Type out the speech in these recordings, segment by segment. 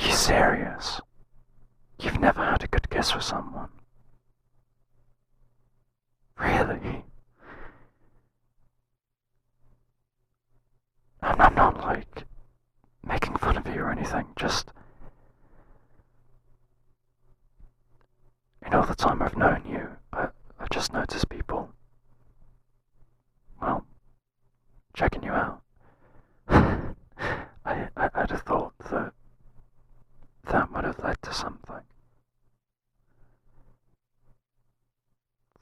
you serious? You've never had a good kiss with someone? Really? I'm not like making fun of you or anything, just in all the time I've known you, I've just noticed people, well, checking you out. I'd have thought that that would have led to something.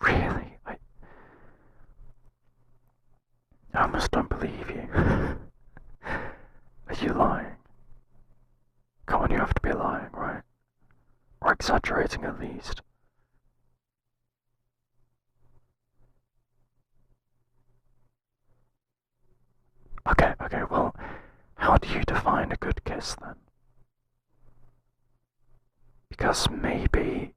Really? I almost don't believe you. Are you lying? Come on, you have to be lying, right? Or exaggerating at least. Okay, well, how do you define a good kiss then? Because maybe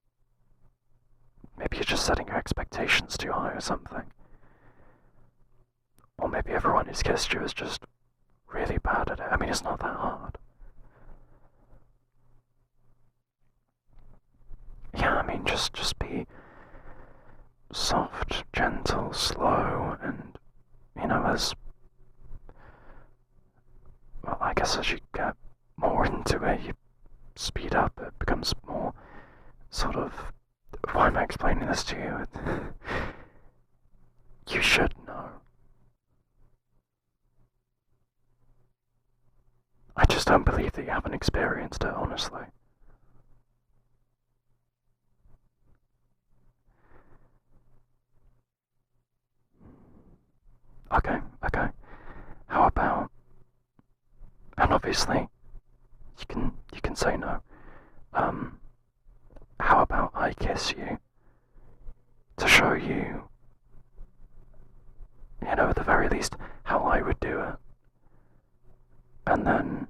you're just setting your expectations too high or something. Or maybe everyone who's kissed you is just really bad at it. I mean, it's not that hard. Yeah, I mean, just be soft, gentle, slow, and, as, well, I guess as you get more into it, you speed up, it becomes more sort of, why am I explaining this to you? You should know. I just don't believe that you haven't experienced it, honestly. Okay. How about, and obviously, you can say no. Um, how about I kiss you to show you, at the very least, how I would do it. And then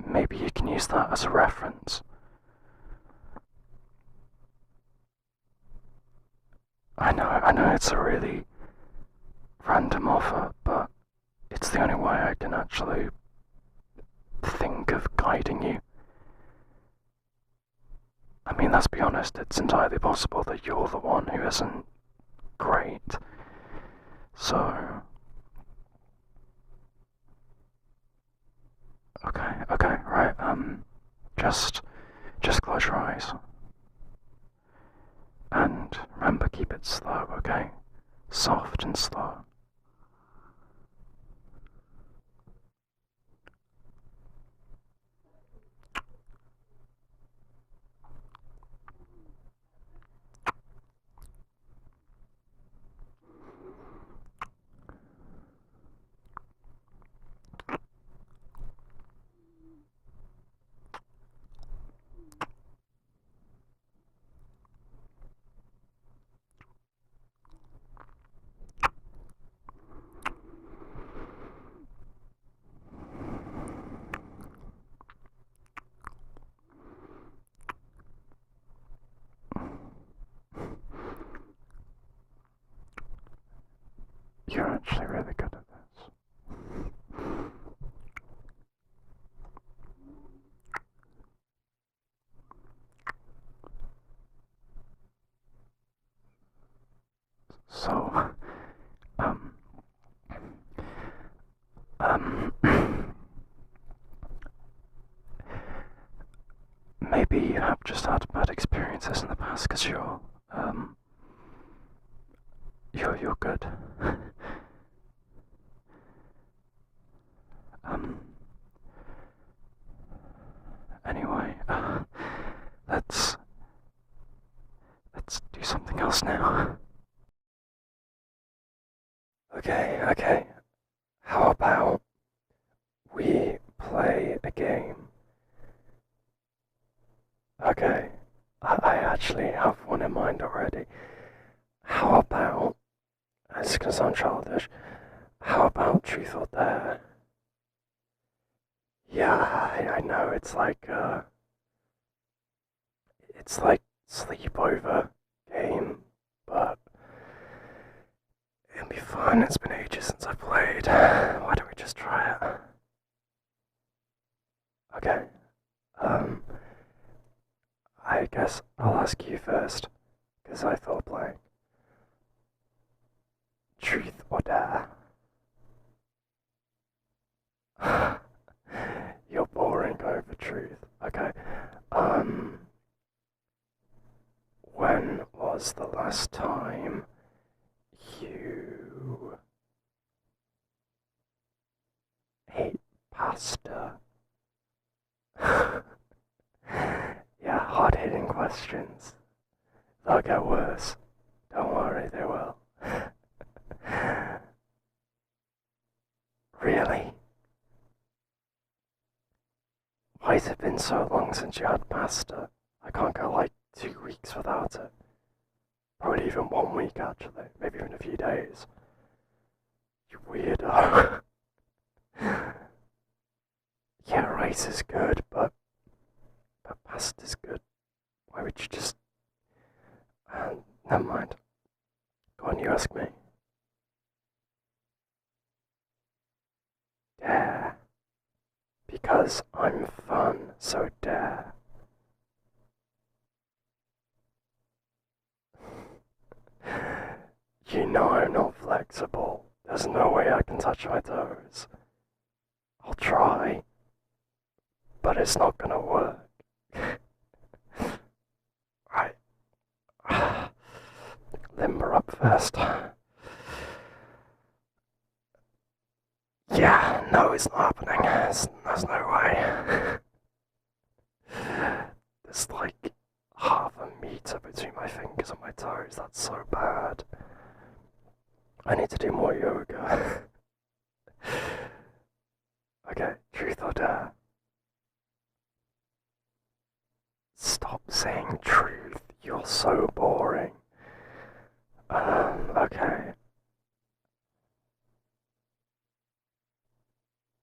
maybe you can use that as a reference. I know it's a really random offer, but it's the only way I can actually think of guiding you. I mean, let's be honest, it's entirely possible that you're the one who isn't great. So, okay, right, just close your eyes. And remember, keep it slow, okay? Soft and slow. You're actually really good at this. So, um, um, maybe you have just had bad experiences in the past because you're good. um, anyway, let's do something else now. Okay. How about we play a game? Okay, I actually have one in mind already. How about, it's gonna sound childish, how about Truth or Dare? Yeah, I know, it's like sleepover game, but it'll be fun. It's been ages since I played. Why don't we just try it? Okay. I guess I'll ask you first, because I thought playing. Truth or dare? You're boring over truth. Okay. When was the last time you ate pasta? Yeah, hard-hitting questions. They'll get worse. Don't worry, they will. Really? Why has it been so long since you had pasta? I can't go like 2 weeks without it. Probably even 1 week actually, maybe even a few days. You weirdo. Yeah, rice is good, but pasta's good. Why would you just... never mind. Go on, you ask me. Dare. Because I'm fun, so dare. You know I'm not flexible. There's no way I can touch my toes. I'll try, but it's not gonna work. Right. Limber up first. Yeah, no, it's not happening. There's no way. There's like half a meter between my fingers and my toes. That's so bad. I need to do more yoga. Okay, truth or dare? Stop saying truth. You're so boring. Okay.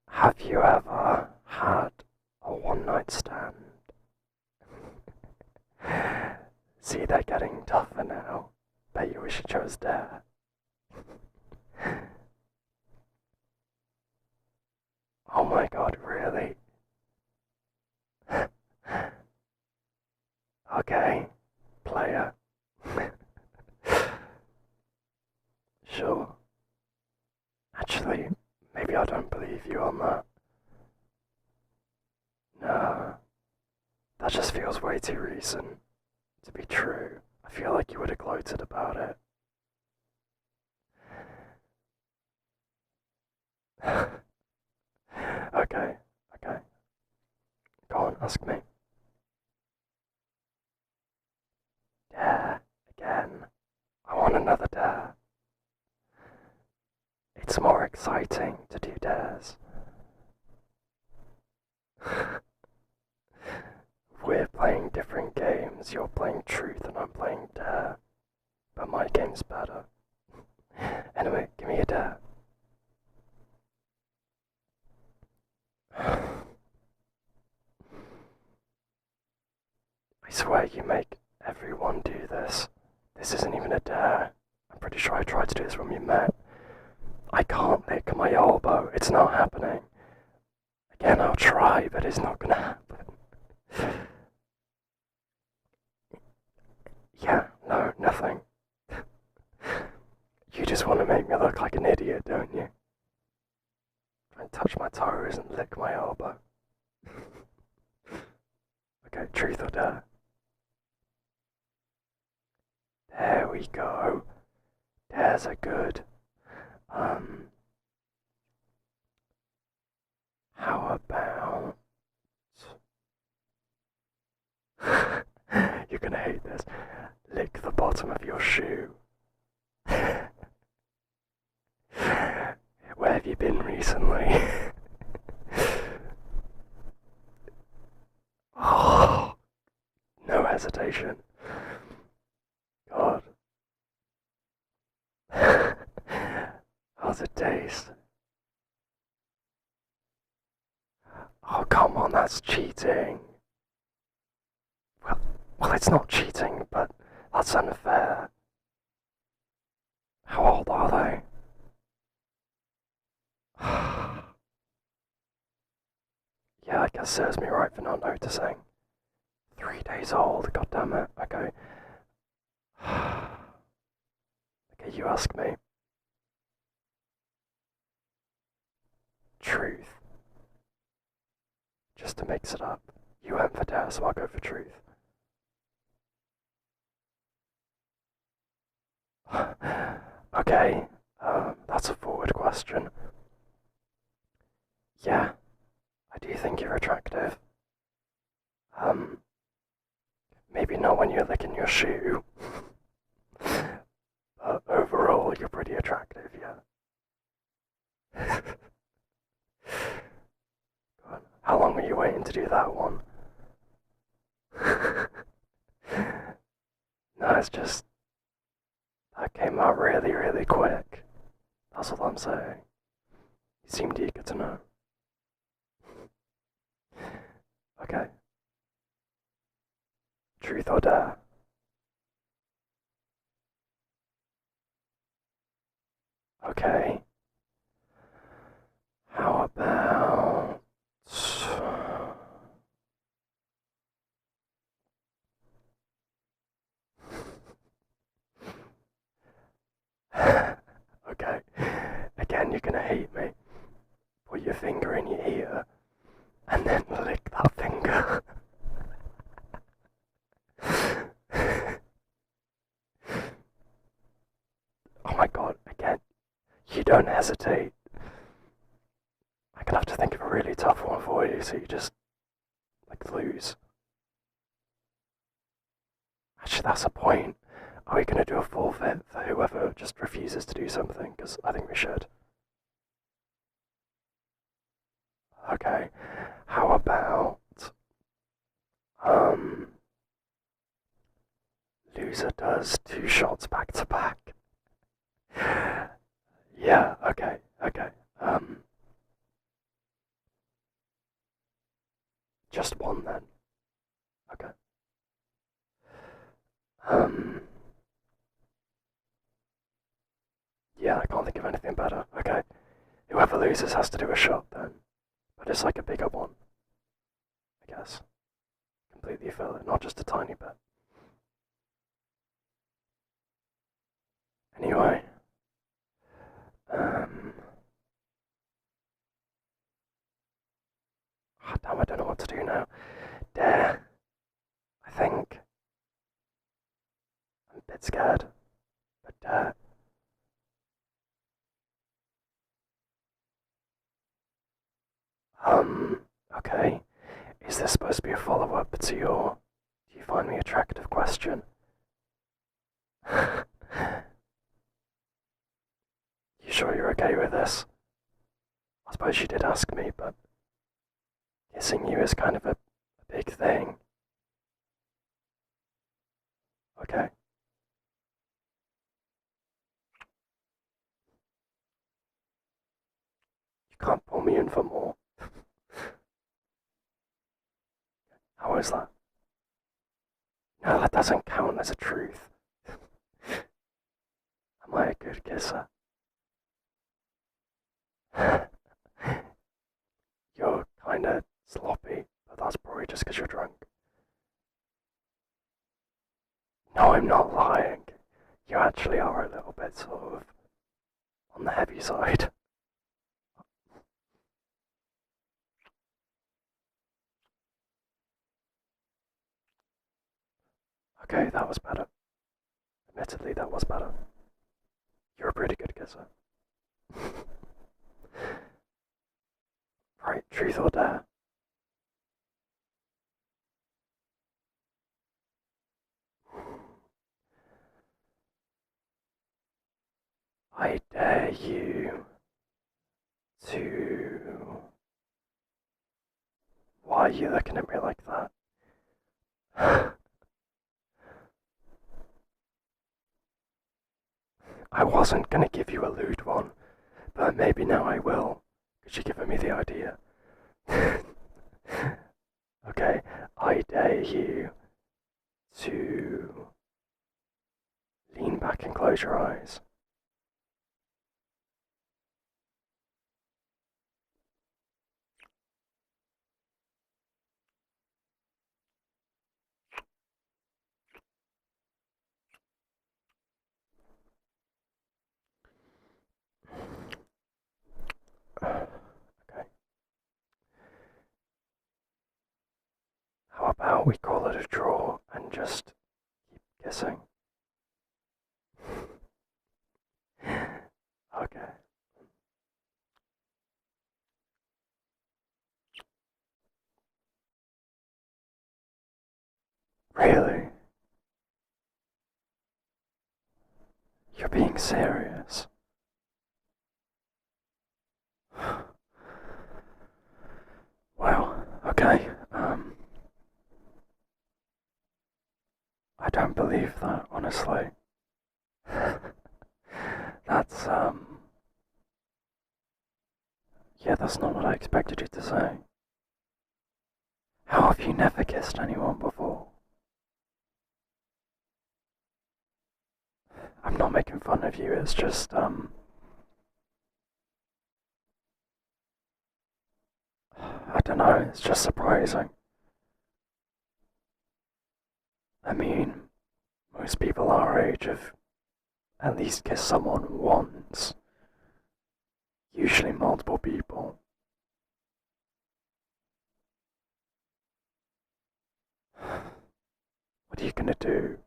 Have you ever had a one-night stand? See, they're getting tougher now. Bet you wish you chose dare. Oh my god, really? Okay, player. Sure. Actually, maybe I don't believe you on that. No, that just feels way too recent to be true. I feel like you would have gloated about it. Okay, okay. Go on, ask me. Dare, again. I want another dare. It's more exciting to do dares. We're playing different games. You're playing truth and I'm playing dare. But my game's better. Anyway, give me a dare. I swear you make everyone do this. This isn't even a dare. I'm pretty sure I tried to do this when we met. I can't lick my elbow. It's not happening. Again, I'll try, but it's not gonna happen. Yeah, no, nothing. You just want to make me look like an idiot, don't you? Try and touch my toes and lick my elbow. Okay, truth or dare? There we go. Dares are good. How about... You're gonna hate this. Lick the bottom of your shoe. Where have you been recently? Oh, no hesitation. God. How's it taste? Oh, come on, that's cheating. Well, it's not cheating, but that's unfair. How old are they? Yeah, I guess serves me right for not noticing. 3 days old, god damn it. Okay. Okay, you ask me. Truth. Just to mix it up. You went for dare, so I'll go for truth. Okay, that's a forward question. Yeah, I do think you're attractive. Maybe not when you're licking your shoe. But overall, you're pretty attractive, yeah. God, how long were you waiting to do that one? No, it's just, that came out really, really quick. That's all I'm saying. You seemed eager to know. Okay. Truth or dare? Okay. How about... Okay. Again, you're gonna hate me. Put your finger in your ear and then lick that finger. Oh my god, again, you don't hesitate. I'm gonna have to think of a really tough one for you, so you just, like, lose. Actually, that's a point. Are we gonna do a forfeit for whoever just refuses to do something? Because I think we should. Okay, how about, um, loser does 2 shots back to back? Yeah, okay, okay. Just one then. Okay. Um, yeah, I can't think of anything better. Okay. Whoever loses has to do a shot then. But it's like a bigger one, I guess. Completely fill it, not just a tiny bit. Anyway. Oh, damn, I don't know what to do now. Dare. I think. I'm a bit scared. But dare. Okay. Is this supposed to be a follow-up to your do you find me attractive question? You sure you're okay with this? I suppose you did ask me, but kissing you is kind of a big thing. Okay. You can't pull me in for more. How is that? No, that doesn't count as a truth. Am I a good kisser? You're kinda sloppy, but that's probably just because you're drunk. No, I'm not lying. You actually are a little bit sort of on the heavy side. Okay, that was better. Admittedly, that was better. You're a pretty good kisser. Right, truth or dare? I dare you to... Why are you looking at me like that? I wasn't gonna give you a lewd one, but maybe now I will, because you're giving me the idea. Okay, I dare you to lean back and close your eyes. about we call it a draw and just keep kissing? Okay. Really? You're being serious? Well, okay, I don't believe that, honestly. That's, yeah, that's not what I expected you to say. How have you never kissed anyone before? I'm not making fun of you, it's just, I don't know, it's just surprising. I mean, most people our age have at least kissed someone once, usually multiple people. What are you gonna do?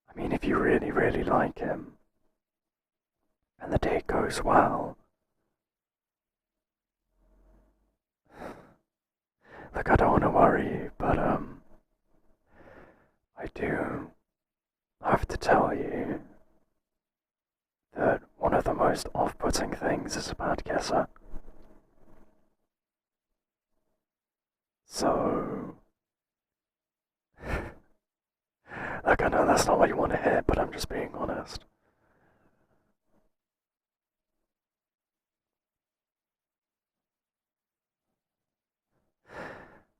I mean, if you really, really like him, and the date goes well, look, I don't want to worry you, but, I do have to tell you that one of the most off-putting things is a bad kisser. So, look, I know that's not what you want to hear, but I'm just being honest.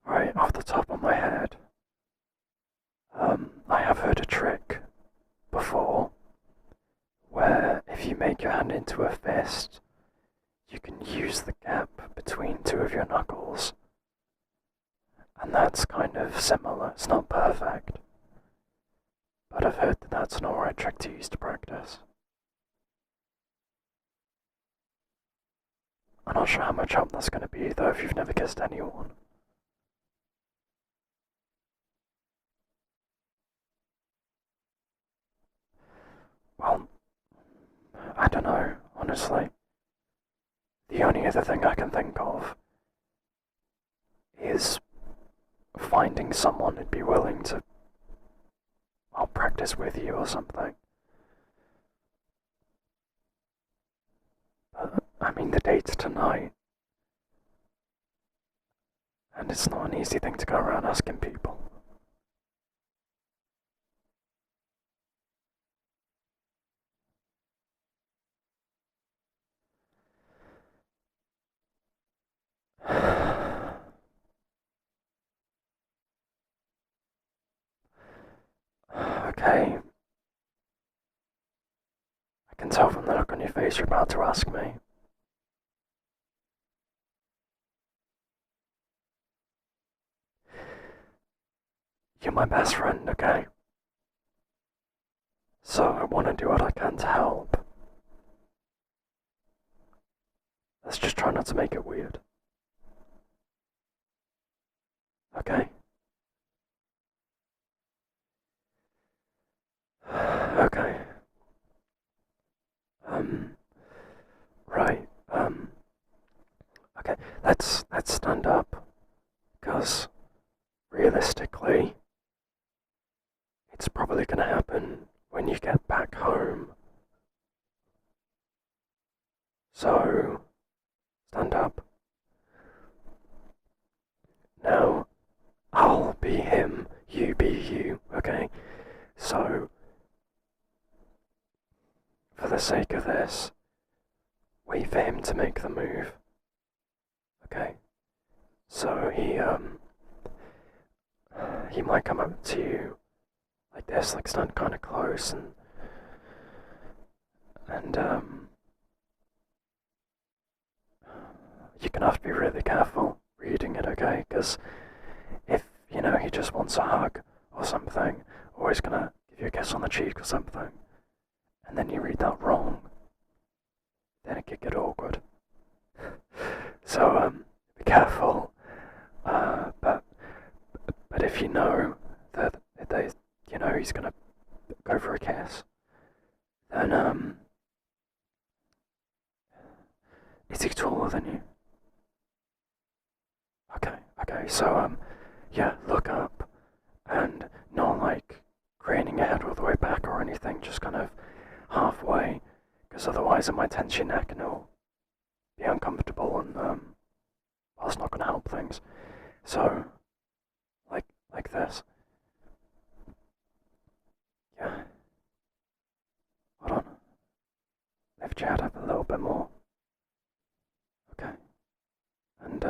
Right off the top of my head, I have heard a trick before where if you make your hand into a fist, you can use the gap between two of your knuckles. And that's kind of similar. It's not perfect, but I've heard that that's an alright trick to use to practice. I'm not sure how much help that's going to be, though, if you've never kissed anyone. Well, I don't know, honestly. The only other thing I can think of is finding someone who'd be willing to, I'll practice with you or something. But, I mean, the date's tonight, and it's not an easy thing to go around asking people. Okay, I can tell from the look on your face you're about to ask me. You're my best friend, okay? So I want to do what I can to help. Let's just try not to make it weird. Okay? Okay. Um, right, okay, let's stand up, because realistically, it's probably gonna happen when you get back home. So, stand up. Now, I'll be him, you be you, okay? So, for the sake of this, wait for him to make the move. Okay? So he might come up to you like this, like stand kinda close and you're gonna have to be really careful reading it, okay? Because if, he just wants a hug or something, or he's gonna give you a kiss on the cheek or something, and then you read that wrong, then it could get awkward. So, be careful. But if you know that he's gonna go for a kiss, then is he taller than you? Okay, so yeah, look up and not like craning your head all the way back or anything, just kind of halfway, because otherwise it might tense your neck and it'll be uncomfortable and well, it's not gonna help things. So like this. Yeah. Hold on. Lift your head up a little bit more. Okay. And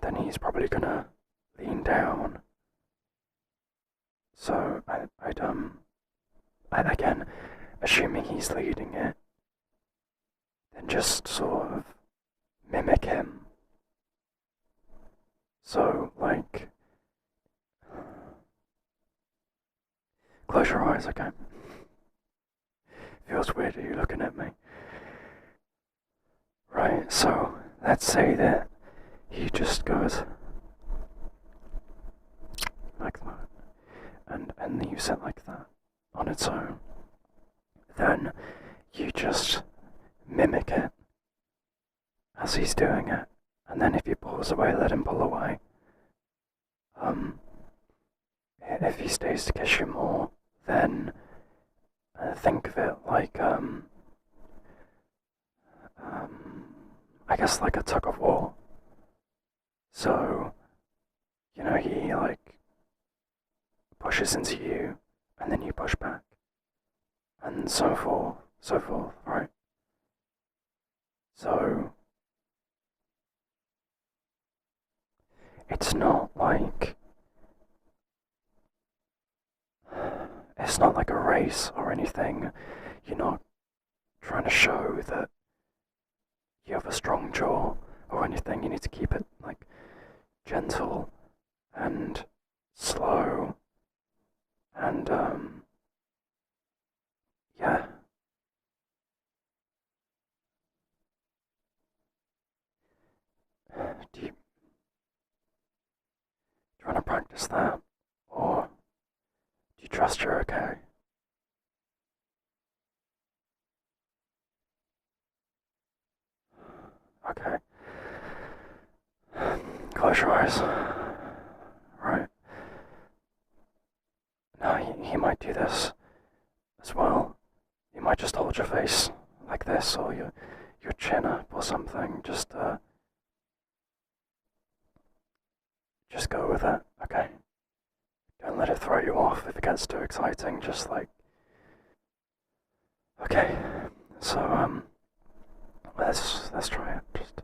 then he's probably gonna lean down. So I'd again, assuming he's leading it, then just sort of mimic him. So like, close your eyes, okay? Feels weird, are you looking at me? Right, so let's say that he just goes like that, and leaves it like that on its own. Then you just mimic it as he's doing it, and then if he pulls away, let him pull away. If he stays to kiss you more, then think of it like I guess like a tug of war. So, he like pushes into you, and then you push back, and so forth, right? So, it's not like a race or anything. You're not trying to show that you have a strong jaw or anything. You need to keep it like gentle and slow and yeah. Do you want to practice that, or do you trust you're okay? Okay. Close your eyes. Right. Now he might do this as well. You might just hold your face like this, or your chin up or something. Just go with it, okay? Don't let it throw you off if it gets too exciting. Just like, okay. So let's try it. Just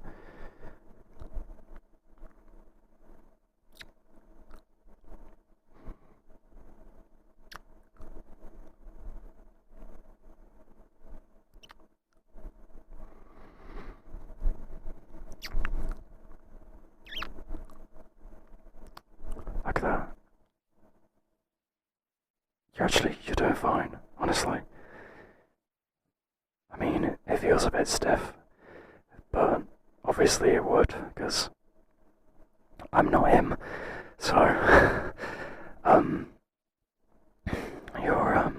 like that. You're doing fine, honestly. I mean, it feels a bit stiff, but obviously it would, because I'm not him. So, you're,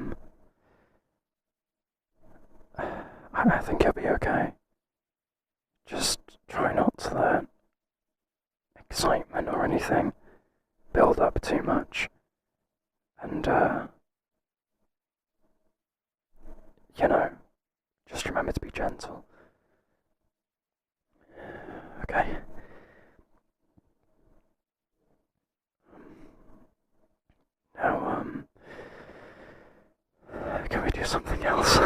I think you'll be okay. Just try not to let excitement or anything build up too much. And, just remember to be gentle. Okay? Now, can we do something else?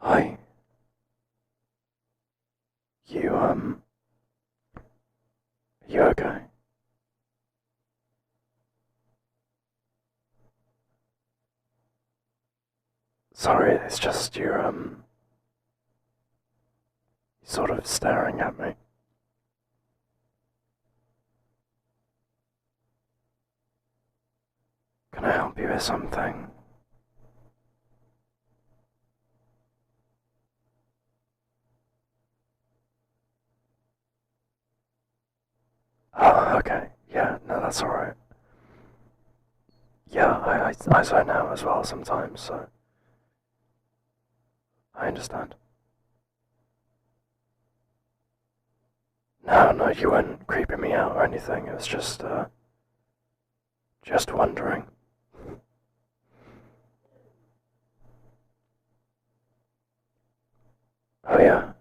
Hi. You okay? Sorry, it's just you're sort of staring at me. or something. Oh, okay. Yeah, no, that's alright. Yeah, I zone out as well sometimes, so I understand. No, no, you weren't creeping me out or anything. It was just wondering. Oh yeah,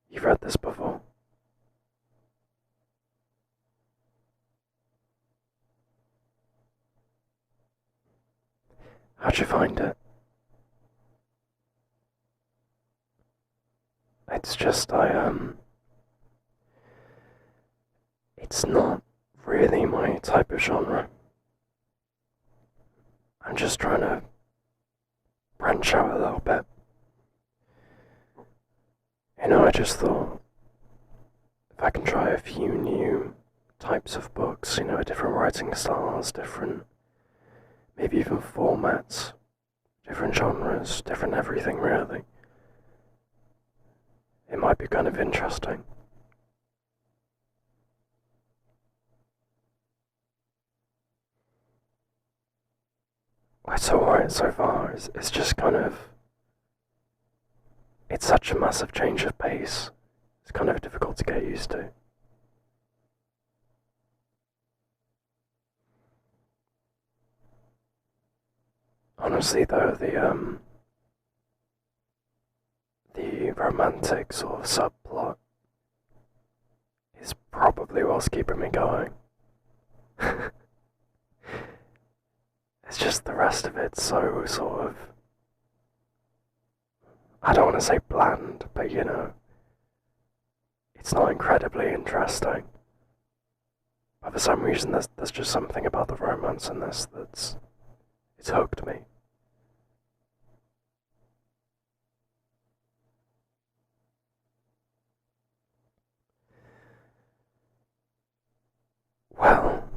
you've read this before. How'd you find it? It's just it's not really my type of genre. I'm just trying to branch out a little bit. I just thought if I can try a few new types of books, different writing styles, different, maybe even formats, different genres, different everything really, it might be kind of interesting. It's alright so far. It's just kind of. It's such a massive change of pace. It's kind of difficult to get used to. Honestly, though, the romantic sort of subplot is probably what's keeping me going. It's just the rest of it so sort of. I don't want to say bland, but it's not incredibly interesting. But for some reason, there's just something about the romance in this it's hooked me. Well,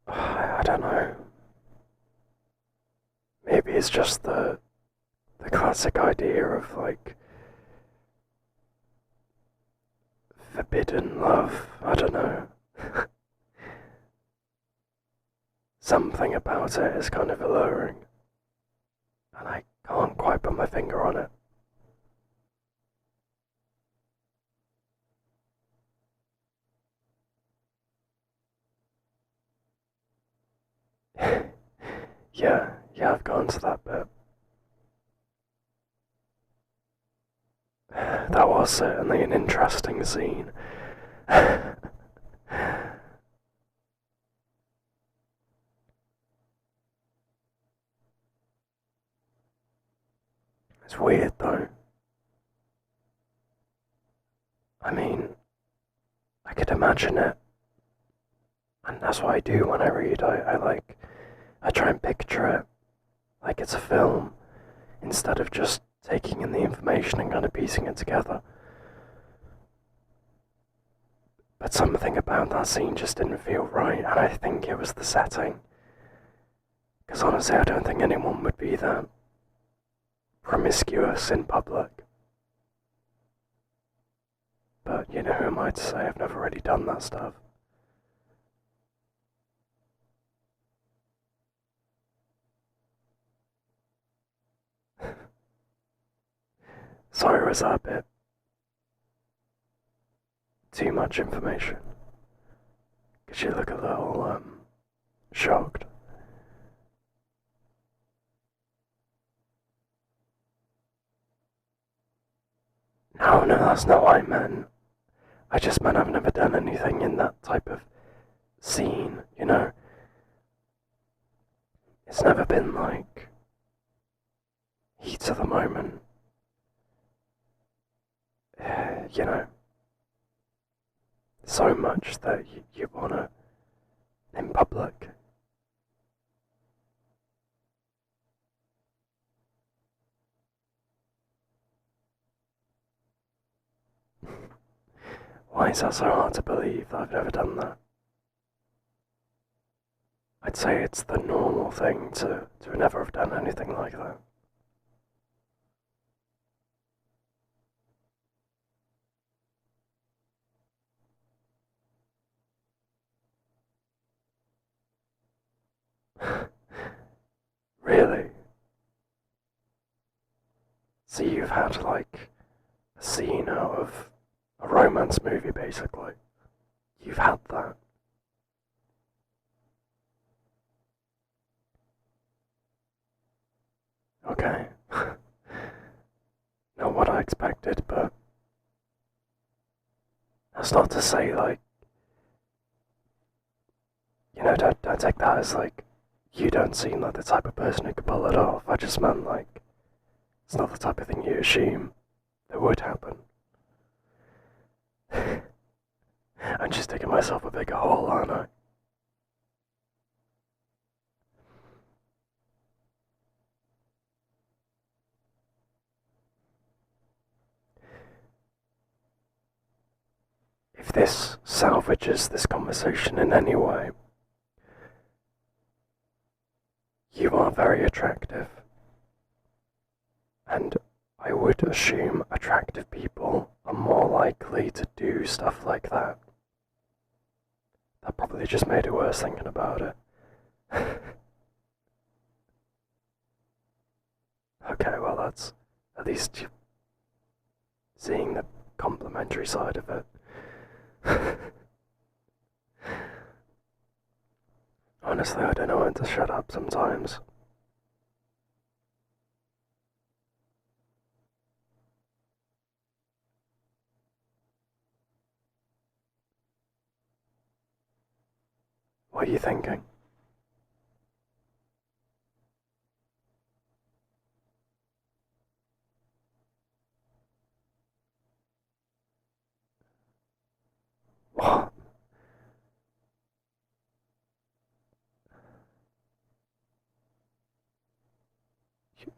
I don't know. Maybe it's just the classic idea of like forbidden love. I don't know. Something about it is kind of alluring, and I can't quite put my finger on it. Yeah, I've gone to that bit. That was certainly an interesting scene. It's weird though. I mean, I could imagine it, and that's what I do when I read. I try and picture it like it's a film instead of just taking in the information and kind of piecing it together. But something about that scene just didn't feel right, and I think it was the setting. Because honestly, I don't think anyone would be that promiscuous in public. But who am I to say? I've never really done that stuff. Sorry, was that a bit too much information? Because you look a little, shocked. No, no, that's not what I meant. I just meant I've never done anything in that type of scene. It's never been like heat of the moment, you know, so much that you wanna, in public. Why is that so hard to believe that I've never done that? I'd say it's the normal thing to never have done anything like that. Really? So you've had like a scene out of a romance movie, basically. You've had that. Okay. Not what I expected, but that's not to say, like, don't take that as, like, you don't seem like the type of person who could pull it off. I just meant, like, it's not the type of thing you assume that would happen. I'm just digging myself a bigger hole, aren't I? If this salvages this conversation in any way, you are very attractive. And I would assume attractive people are more likely to do stuff like that. That probably just made it worse thinking about it. Okay, well, that's at least seeing the complimentary side of it. Honestly, I don't know when to shut up sometimes. What are you thinking? What? You,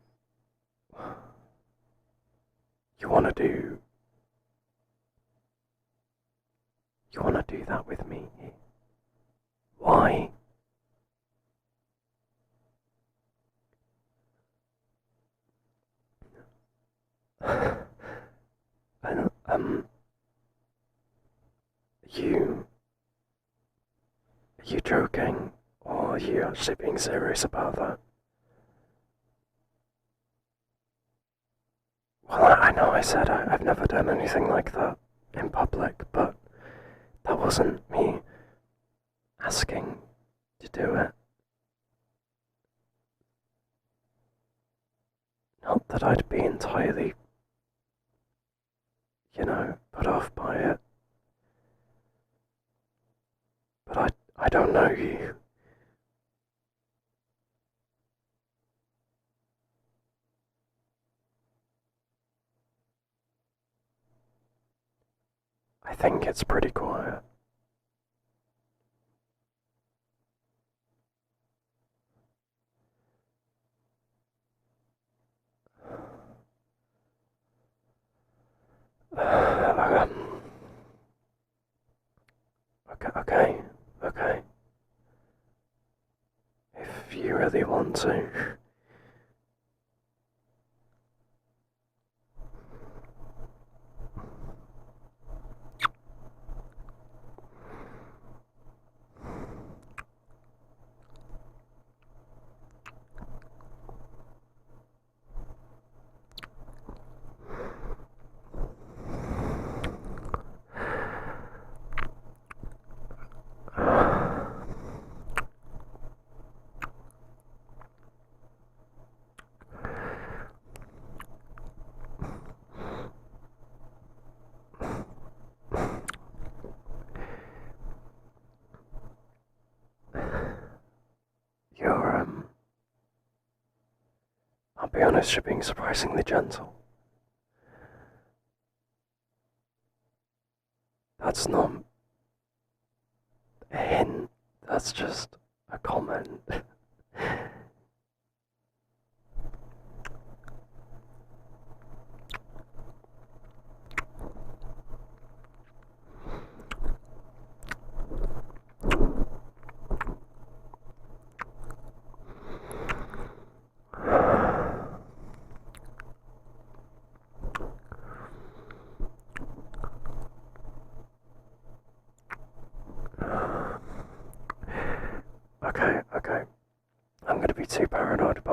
you wanna do... You wanna do that with me? Why? Um, you... Are you joking? Or are you actually being serious about that? Well, I know I said I've never done anything like that in public, but that wasn't me asking to do it. Not that I'd be entirely, put off by it, but I don't know you. I think it's pretty quiet. Okay, okay. If you really want to. You're, I'll be honest, you're being surprisingly gentle. That's not a hint, that's just a comment.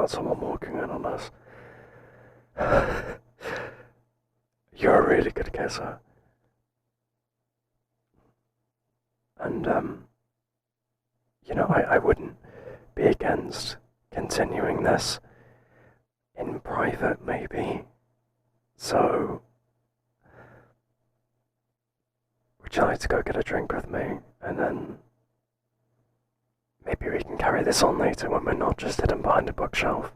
about someone walking in on us. You're a really good kisser. And, I wouldn't be against continuing this in private, maybe. So, would you like to go get a drink with me? And then maybe we can carry this on later when we're not just hidden behind a bookshelf.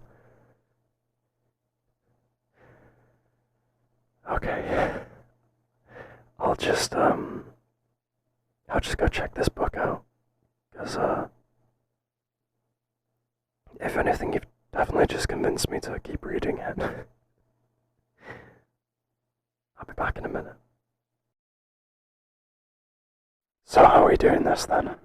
Okay. I'll just go check this book out. Because, if anything, you've definitely just convinced me to keep reading it. I'll be back in a minute. So how are we doing this then?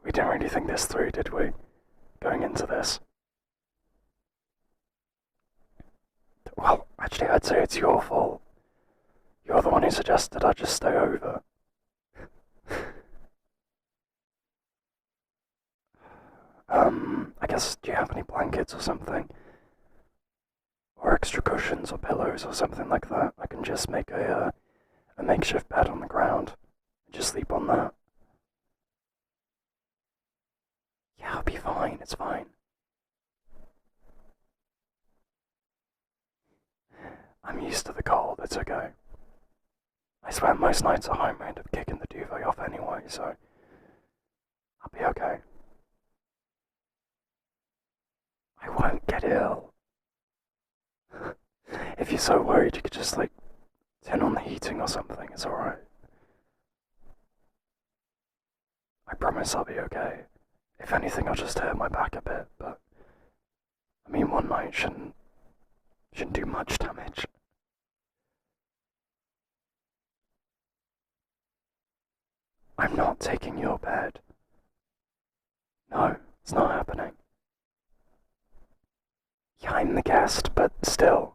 We didn't really think this through, did we? Going into this. Well, actually, I'd say it's your fault. You're the one who suggested I just stay over. I guess, do you have any blankets or something? Or extra cushions or pillows or something like that? I can just make a makeshift bed on the ground and just sleep on that. Yeah, I'll be fine, it's fine. I'm used to the cold, it's okay. I spend most nights at home and end up kicking the duvet off anyway, so I'll be okay. I won't get ill. If you're so worried, you could just, turn on the heating or something, it's alright. I promise I'll be okay. If anything, I'll just hurt my back a bit, but I mean, one night shouldn't do much damage. I'm not taking your bed. No, it's not happening. Yeah, I'm the guest, but still.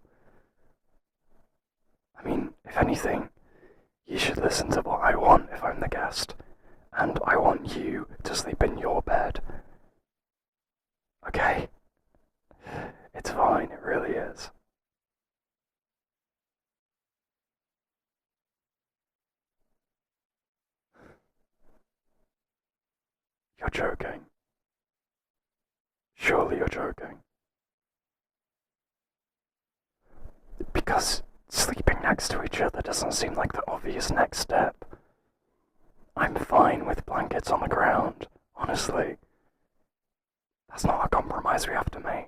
I mean, if anything, you should listen to what I want if I'm the guest. And I want you to sleep in your bed. Okay? It's fine, it really is. You're joking. Surely you're joking. Because sleeping next to each other doesn't seem like the obvious next step. I'm fine with blankets on the ground, honestly. That's not a compromise we have to make.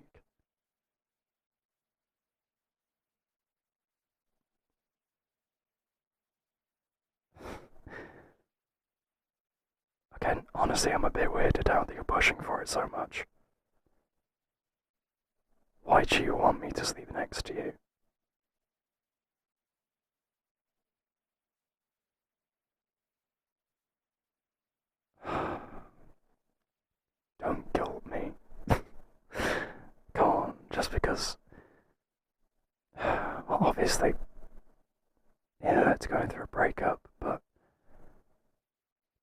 Again, honestly, I'm a bit weirded out that you're pushing for it so much. Why do you want me to sleep next to you? Don't guilt me. Come on, just because. Well, obviously, yeah, it's going through a breakup, but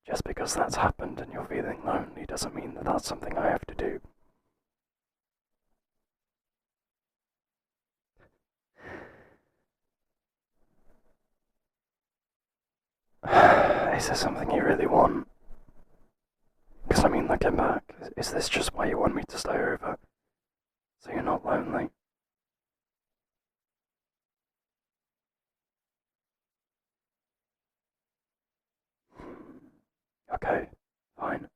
just because that's happened and you're feeling lonely doesn't mean that that's something I have to do. Is this something you really want? Because I mean, looking back, is this just why you want me to stay over? So you're not lonely? Okay, fine.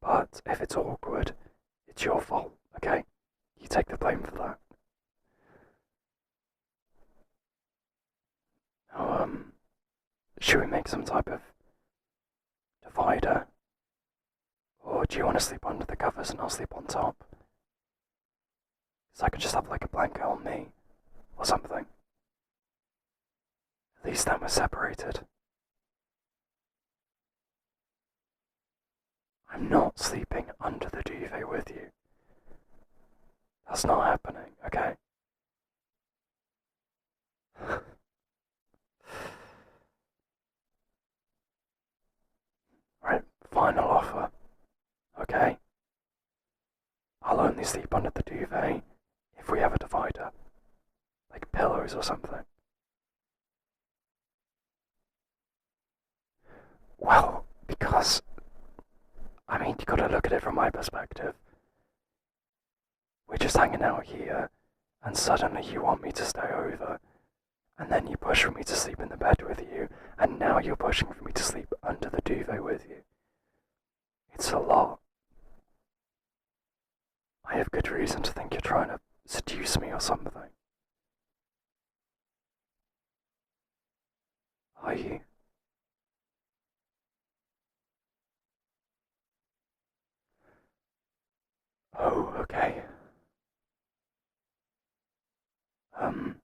But if it's awkward, it's your fault, okay? You take the blame for that. Now, should we make some type of divider? Or do you want to sleep under the covers and I'll sleep on top? Because I could just have like a blanket on me, or something. At least then we're separated. I'm not sleeping under the duvet with you. That's not happening, okay? Right, fine, I'll I'll only sleep under the duvet if we have a divider, like pillows or something. Well, because, I mean, you gotta look at it from my perspective. We're just hanging out here, and suddenly you want me to stay over, and then you push for me to sleep in the bed with you, and now you're pushing for me to sleep under the duvet with you. It's a lot. I have good reason to think you're trying to seduce me or something. Are you? Oh, okay. Um,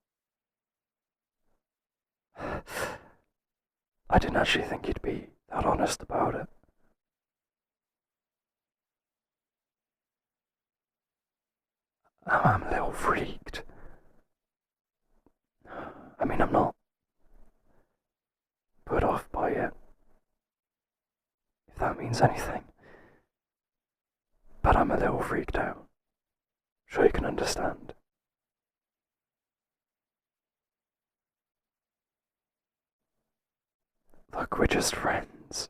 I didn't actually think you'd be that honest about it. I'm a little freaked. I mean, I'm not put off by it, if that means anything. But I'm a little freaked out. Sure you can understand. Look, we're just friends.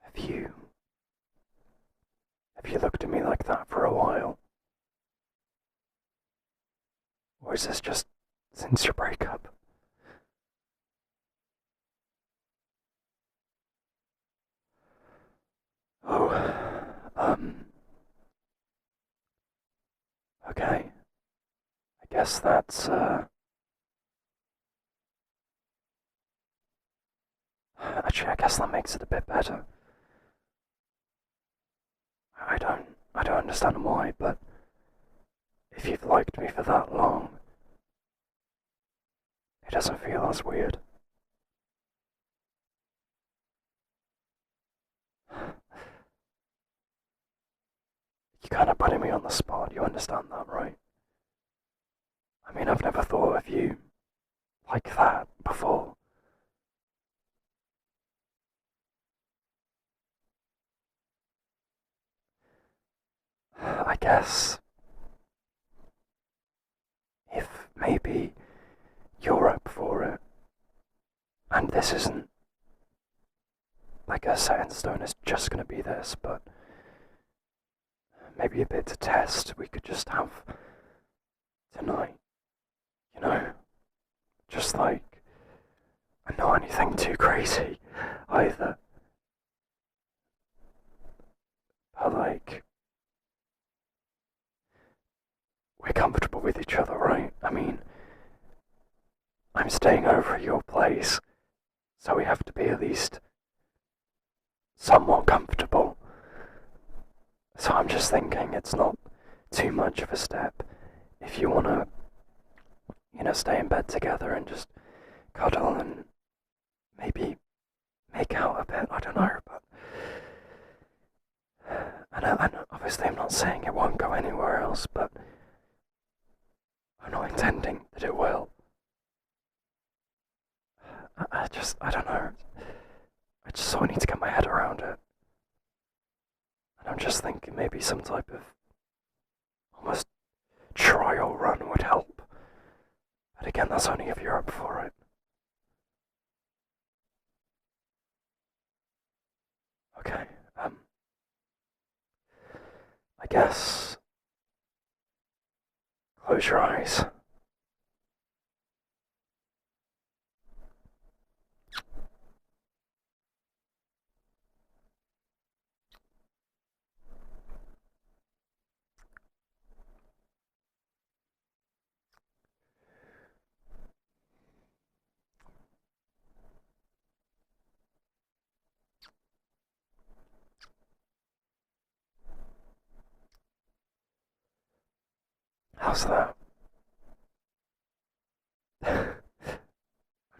Have you... Have you looked at me like that for a while? Or is this just since your breakup? Oh, okay. I guess that's, actually, I guess that makes it a bit better. I don't understand why, but if you've liked me for that long, it doesn't feel as weird. You're kind of putting me on the spot, you understand that, right? I mean, I've never thought of you like that before. I guess if maybe you're up for it, and this isn't like a set in stone, it's just gonna be this, but maybe a bit to test we could just have tonight, you know? Just like, not anything too crazy either, but like, we're comfortable with each other, right? I mean, I'm staying over at your place, so we have to be at least somewhat comfortable. So I'm just thinking it's not too much of a step if you wanna, stay in bed together and just cuddle and maybe make out a bit. I don't know, but and obviously I'm not saying it won't go anywhere else, but I'm not intending that it will. I don't know. I just sort of need to get my head around it. And I'm just thinking maybe some type of almost trial run would help. But again, that's only if you're up for it. Okay, I guess close your eyes. How's that? I'm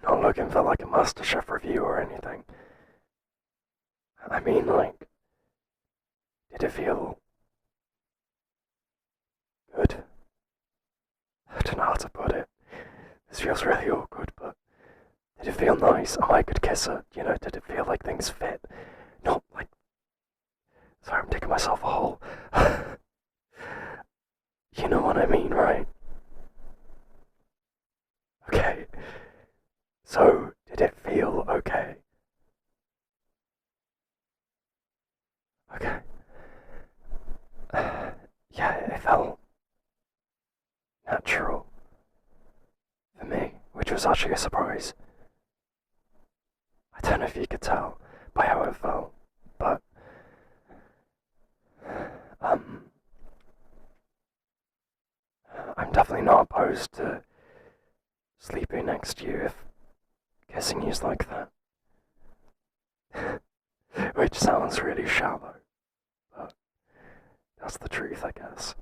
not looking for like a MasterChef review or anything. I mean, like, did it feel good? I don't know how to put it. This feels really awkward, but Did it feel nice? Oh, I could kiss her. You know, did it feel like things fit? Not like... Sorry, I'm digging myself a hole. You know what I mean, right? Okay. So, did it feel okay? Okay. Yeah, it felt natural for me, which was actually a surprise. I don't know if you could tell by how it felt, but um, I'm definitely not opposed to sleeping next to you if kissing you's like that. Which sounds really shallow, but that's the truth, I guess.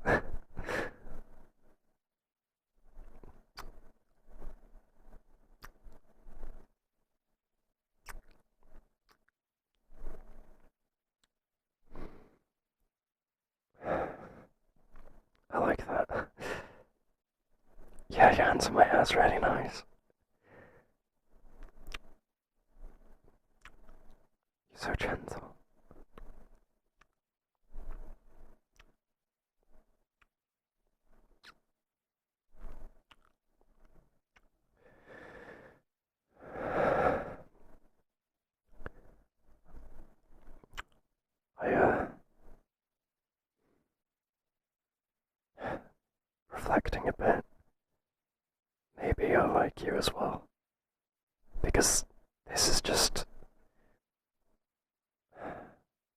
I like that. Yeah, your hands in my hair's really nice. You're so gentle. I, reflecting a bit, maybe I like you as well. Because this is just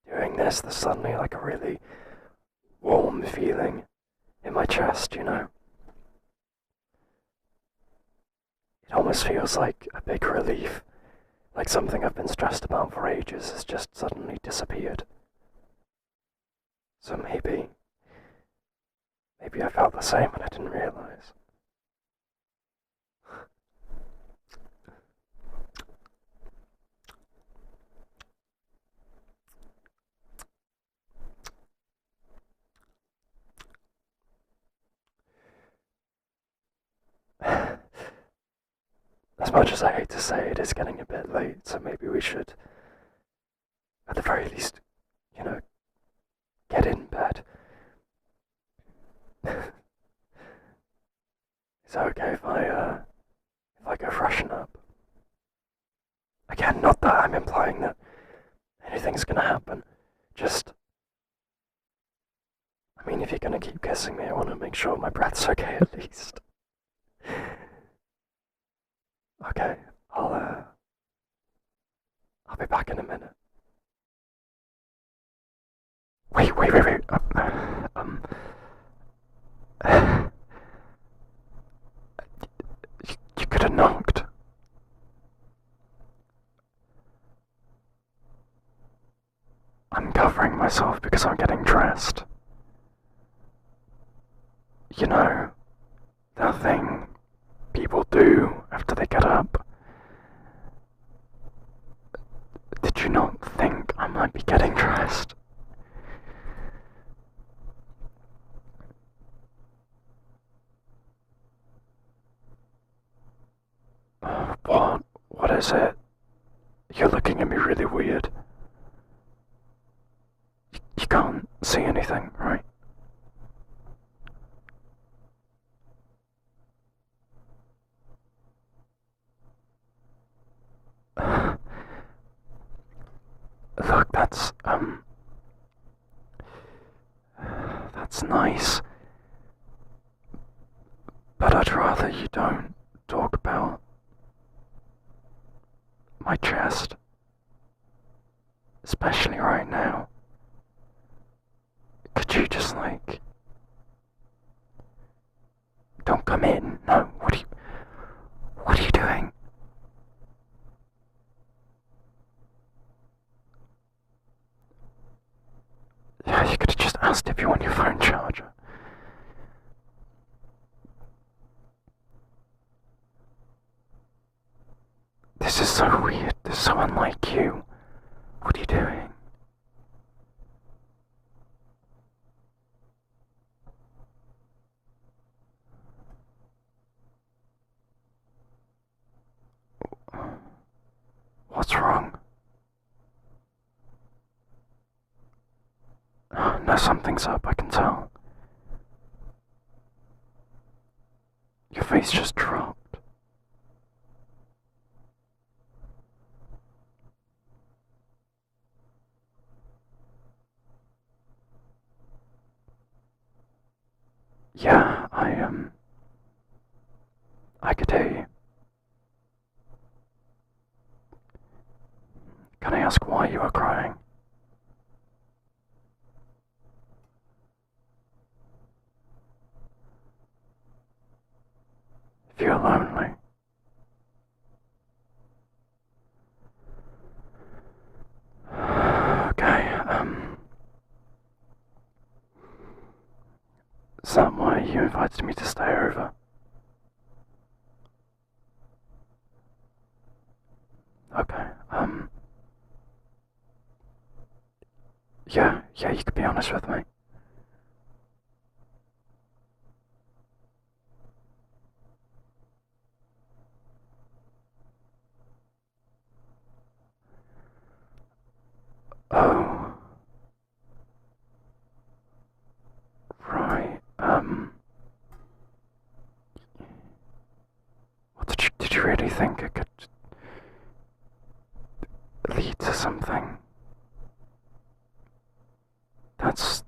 doing this, there's suddenly like a really warm feeling in my chest, you know? It almost feels like a big relief, like something I've been stressed about for ages has just suddenly disappeared. So maybe I felt the same and I didn't realize. As much as I hate to say it is getting a bit late, so maybe we should, at the very least, you know, get in bed. Is it okay if I go freshen up? Again, not that I'm implying that anything's gonna happen. Just, I mean, if you're gonna keep kissing me, I want to make sure my breath's okay at least. Okay, I'll be back in a minute. Wait. You could have knocked. I'm covering myself because I'm getting dressed. You know, that thing people do after they get up. Did you not think I might be getting dressed? What? What is it? You're looking at me really weird. You can't see anything, right? Look, that's nice. But I'd rather you don't talk about my chest. Especially right now. Could you just like... Don't come in. No, what are you doing? Yeah, you could have just asked if you want your phone charger. This is so weird. This is so unlike you. What are you doing? something's up, I can tell. Your face just dropped. Yeah, I could hear you. Can I ask why you are crying? If you're lonely. Okay, is that why you invited me to stay over? Okay, yeah, you could be honest with me. Oh, right, what did you really think it could lead to something? That's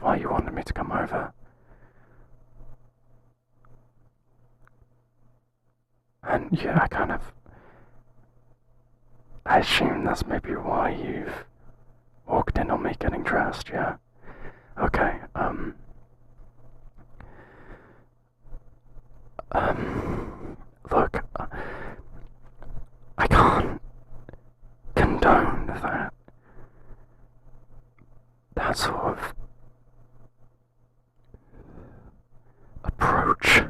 why you wanted me to come over. And yeah, I assume that's maybe why you've walked in on me getting dressed, yeah? Okay, look, I can't condone that sort of approach.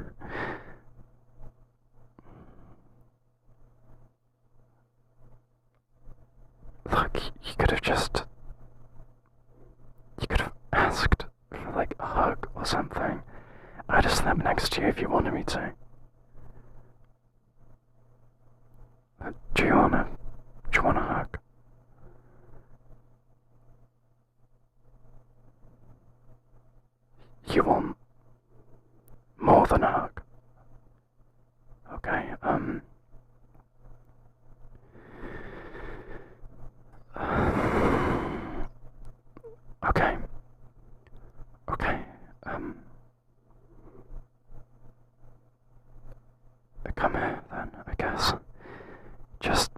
Look, you could have asked for like a hug or something. I just slept next to you if you wanted me to. Do you want a hug? You want more than a hug? Okay, okay, okay, come here then, I guess. Just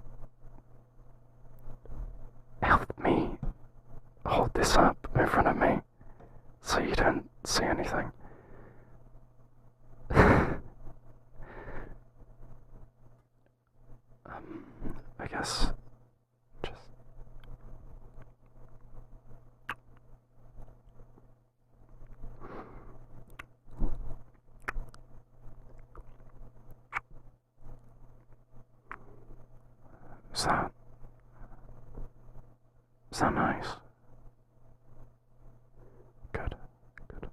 help me hold this up in front of me so you don't see anything. I guess just is that nice? Good, good.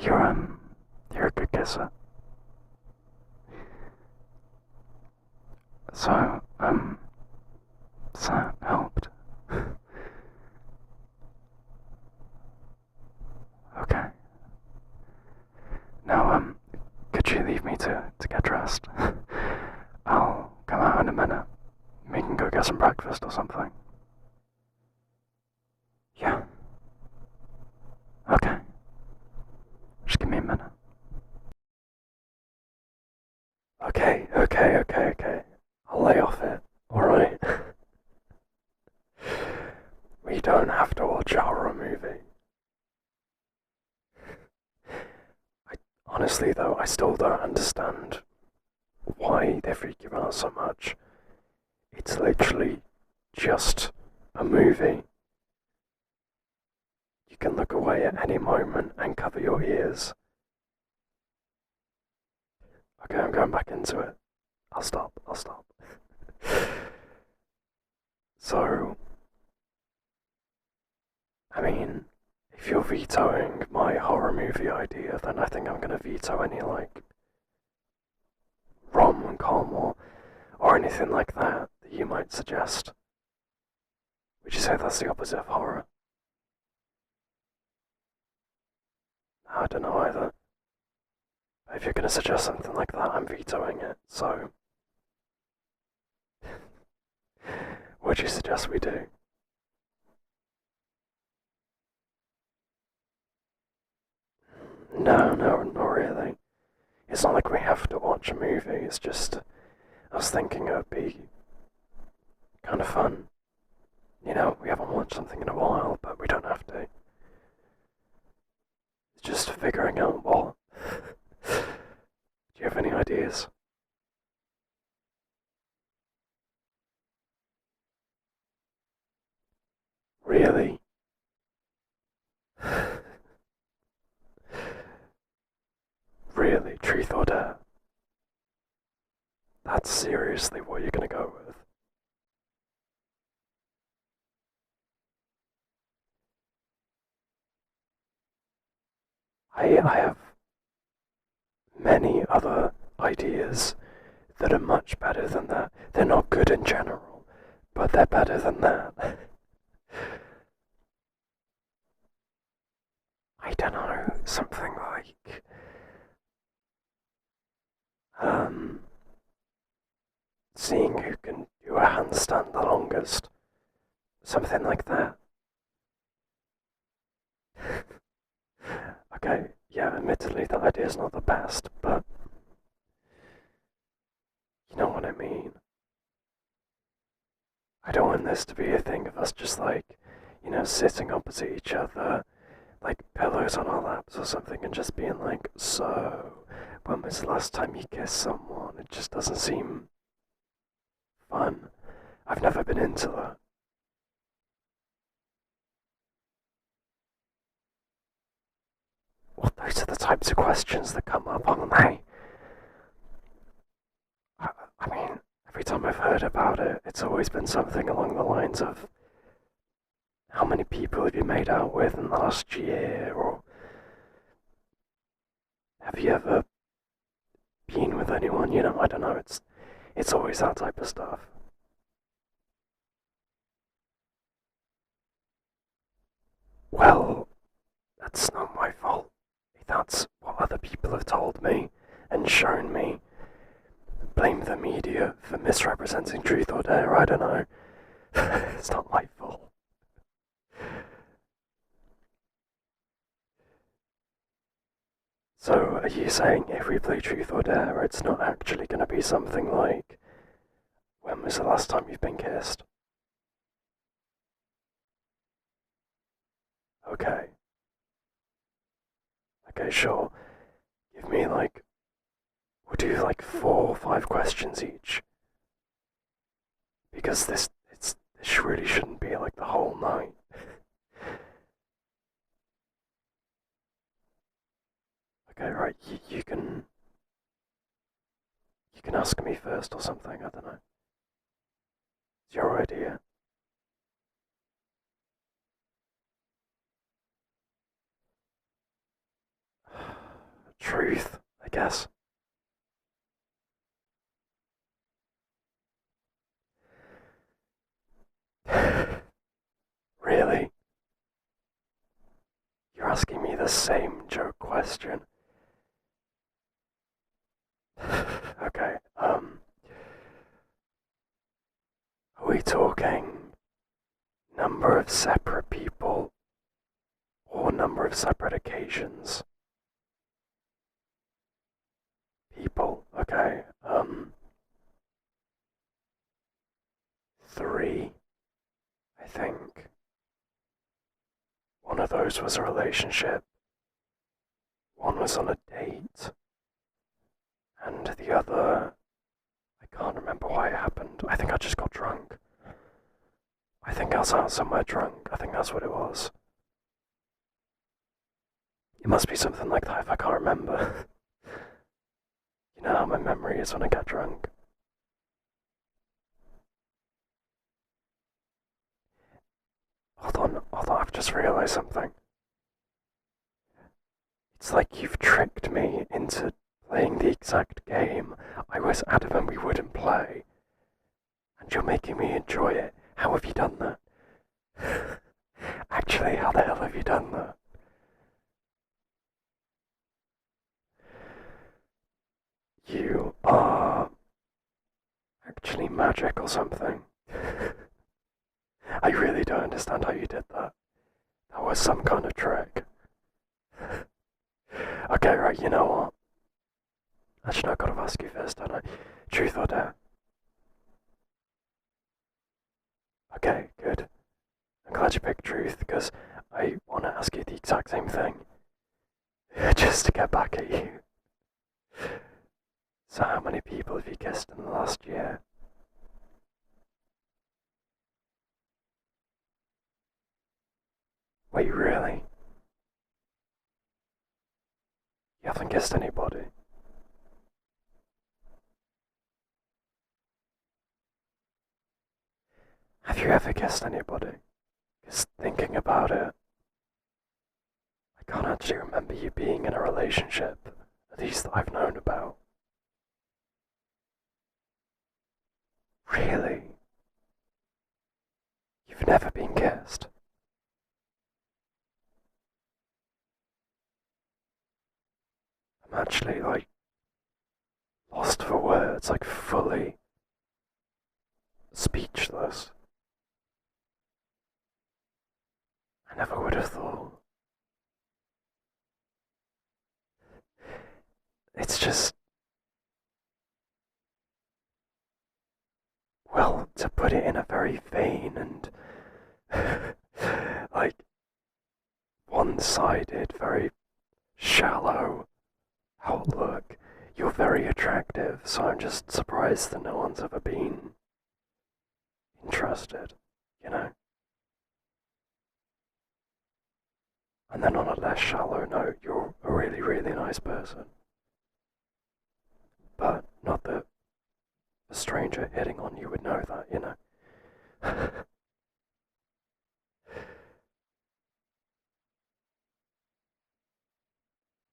You're a good kisser. So, that helped. Okay. Now, could you leave me to get dressed? I'll come out in a minute. We can go get some breakfast or something. Yeah. Okay. Just give me a minute. Okay. I'll lay off it, alright? We don't have to watch a horror movie. Honestly though, I still don't understand why they freak you out so much. It's literally just a movie. You can look away at any moment and cover your ears. Okay, I'm going back into it. I'll stop. So, I mean, if you're vetoing my horror movie idea, then I think I'm gonna veto any, like, rom-com or anything like that you might suggest. Would you say that's the opposite of horror? I don't know either. If you're gonna suggest something like that, I'm vetoing it, so. What do you suggest we do? No, not really. It's not like we have to watch a movie, it's just. I was thinking it would be kind of fun. You know, we haven't watched something in a while, but we don't have to. It's just figuring out what. Do you have any ideas? Really? Really? Truth or dare? That's seriously what you're gonna go with? I have many other ideas that are much better than that. They're not good in general, but they're better than that. I don't know, something like, um, seeing who can do a handstand the longest. Something like that. Okay, yeah, admittedly that idea is not the best, but you know what I mean. I don't want this to be a thing of us just like, sitting opposite each other, like pillows on our laps or something, and just being like, so, when was the last time you kissed someone? It just doesn't seem fun. I've never been into that. Well, those are the types of questions that come up, aren't they? I mean, every time I've heard about it, it's always been something along the lines of how many people have you made out with in the last year, or have you ever been with anyone? I don't know. It's always that type of stuff. Well, that's not my fault. That's what other people have told me and shown me. Blame the media for misrepresenting truth or dare. I don't know. It's not my fault. So, are you saying if we play truth or dare, it's not actually going to be something like, when was the last time you've been kissed? Okay. Okay, sure. Give me like, we'll do like 4 or 5 questions each. Because this really shouldn't be like the whole night. Okay, right, you can ask me first or something, I don't know. It's your idea. Truth, I guess. Really? You're asking me the same joke question. Okay, are we talking number of separate people or number of separate occasions? People, okay. 3, I think. One of those was a relationship, one was on a date, and the other, I can't remember why it happened. I think I just got drunk. I think I was out somewhere drunk. I think that's what it was. It must be something like that if I can't remember. You know how my memory is when I get drunk. Hold on, I've just realized something. It's like you've tricked me into playing the exact game I was adamant we wouldn't play, and you're making me enjoy it. How have you done that? Actually, how the hell have you done that? You are actually magic or something. I really don't understand how you did that. That was some kind of trick. Okay, right, you know what? Actually, no, I've got to ask you first, don't I? Truth or dare? Okay, good. I'm glad you picked truth, because I want to ask you the exact same thing. Just to get back at you. So how many people have you kissed in the last year? Wait, really? You haven't kissed anybody? Have you ever kissed anybody? Because thinking about it, I can't actually remember you being in a relationship, at least that I've known about. Really? You've never been kissed? I'm actually, like, lost for words, like, fully speechless. I never would have thought. It's just, well, to put it in a very vain and, like, one-sided, very shallow outlook, you're very attractive, so I'm just surprised that no one's ever been interested, you know? And then on a less shallow note, you're a really, really nice person. But not that a stranger hitting on you would know that, you know?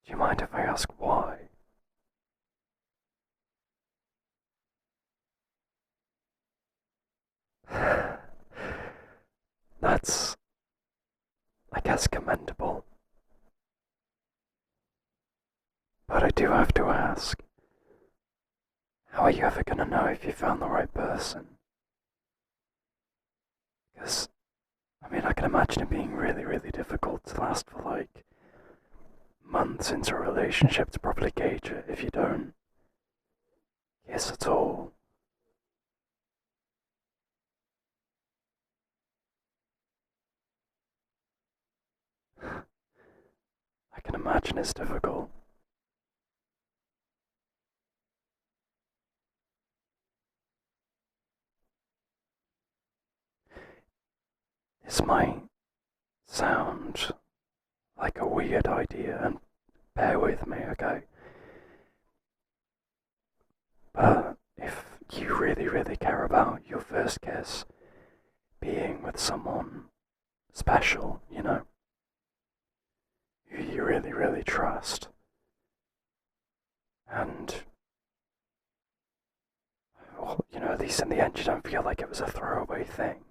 Do you mind if I ask why? That's, I guess, commendable. But I do have to ask, how are you ever gonna know if you found the right person? Because, I mean, I can imagine it being really, really difficult to last for like months into a relationship to properly gauge it if you don't kiss at all. I can imagine it's difficult. This might sound like a weird idea, and bear with me, okay? But if you really, really care about your first kiss being with someone special, you know, who you really, really trust, and, well, you know, at least in the end you don't feel like it was a throwaway thing,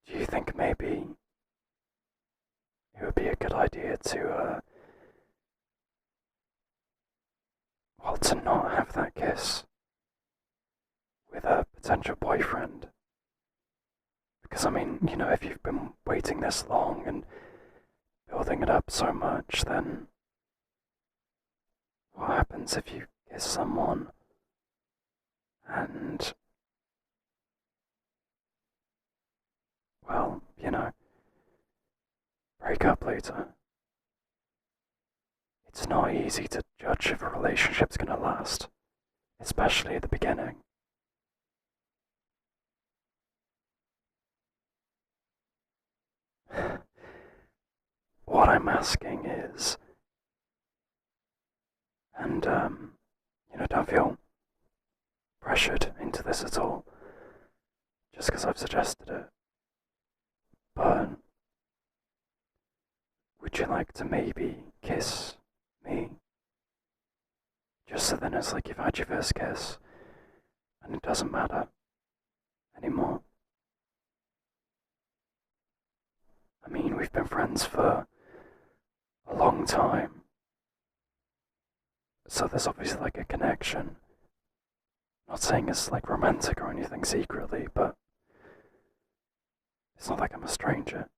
do you think maybe it would be a good idea to, well, to not have that kiss with a potential boyfriend? Because, I mean, you know, if you've been waiting this long and building it up so much, then what happens if you kiss someone and, well, you know, break up later? It's not easy to judge if a relationship's gonna last, especially at the beginning. What I'm asking is, And, don't feel pressured into this at all, just because I've suggested it. But would you like to maybe kiss me? Just so then it's like you've had your first kiss, and it doesn't matter anymore. I mean, we've been friends for a long time, so there's obviously like a connection. Not saying it's like romantic or anything secretly, but it's not like I'm a stranger.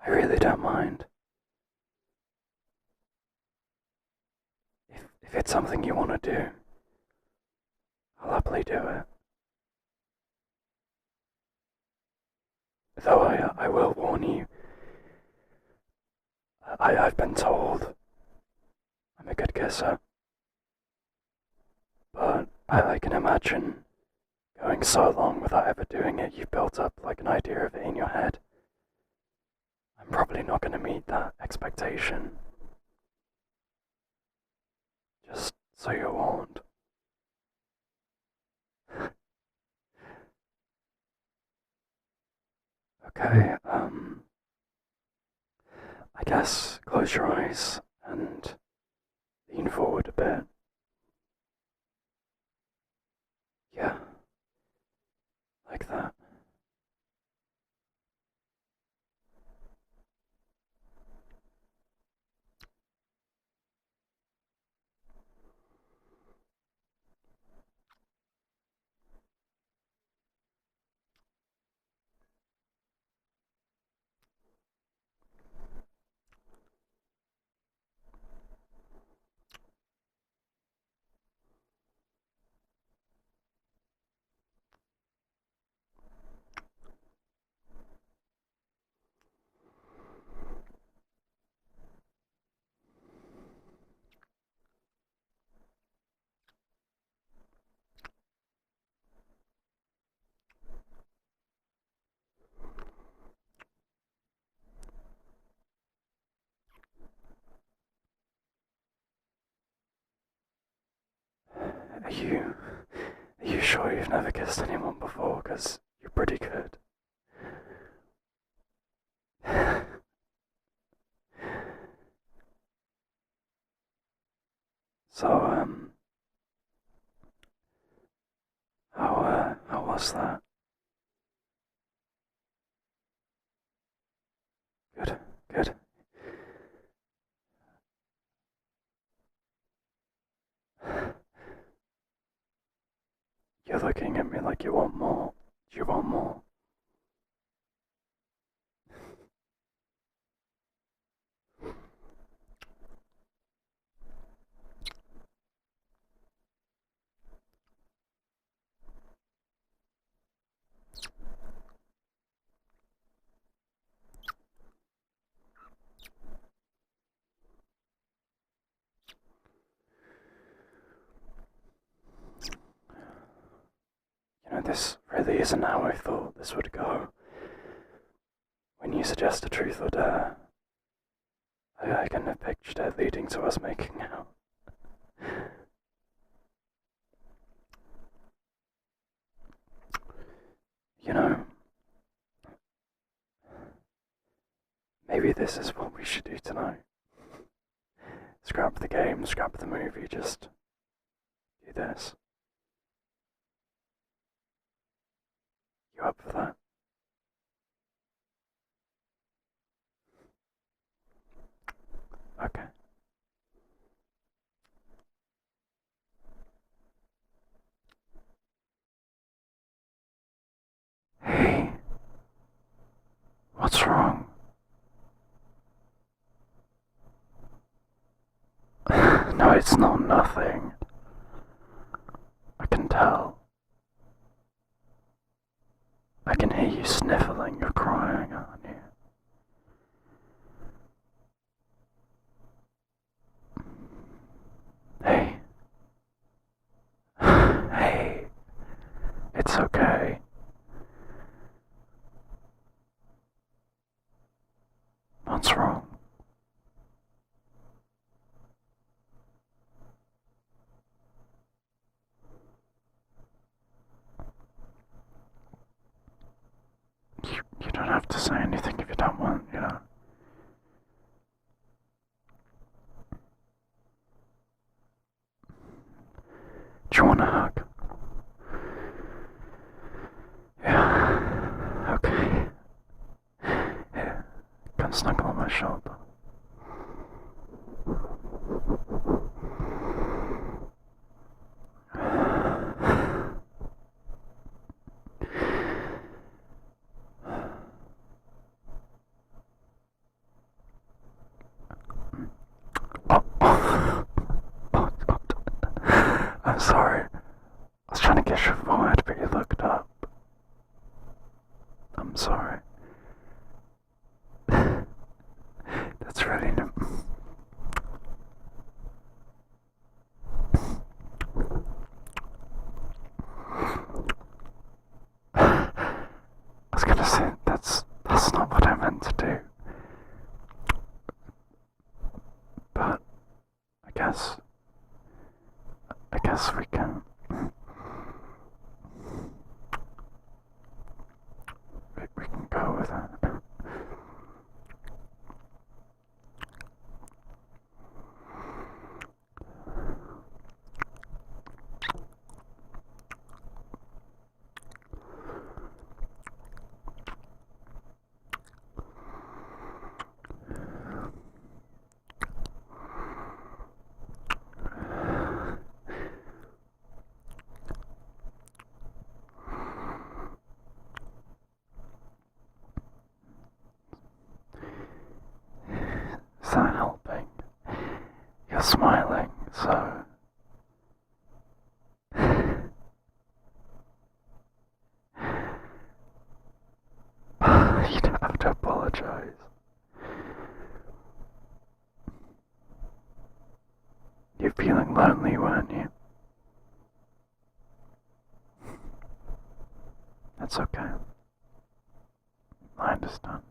I really don't mind. If it's something you want to do, I'll happily do it. Though I will warn you, I've been told I'm a good kisser, but I can imagine going so long without ever doing it, you've built up like an idea of it in your head. I'm probably not going to meet that expectation. Just so you're warned. Okay, I guess close your eyes and lean forward a bit. Yeah, like that. Are you, are you sure you've never kissed anyone before? Because you're pretty good. So, how was that? Good, good. You're looking at me like you want more. Do you want more? This really isn't how I thought this would go. When you suggest a truth or dare, I kind of pictured it leading to us making out. You know, maybe this is what we should do tonight. Scrap the game, scrap the movie, just do this. You up for that? Okay. Hey, what's wrong? No, it's not nothing. I can tell. I can hear you sniffling, you're crying, aren't you? Hey. Hey. It's okay. to say anything if you don't want, you know. Do you want a hug? Yeah. Okay. Here, come snuggle on my shoulder. I'm sorry. I was trying to get your forehead, but you looked up. I'm sorry. That's really I was gonna say that's not what I meant to do. But I guess we can we can go with it. Is that helping? You're smiling, so you don't have to apologize. You're feeling lonely, weren't you? That's okay. I understand.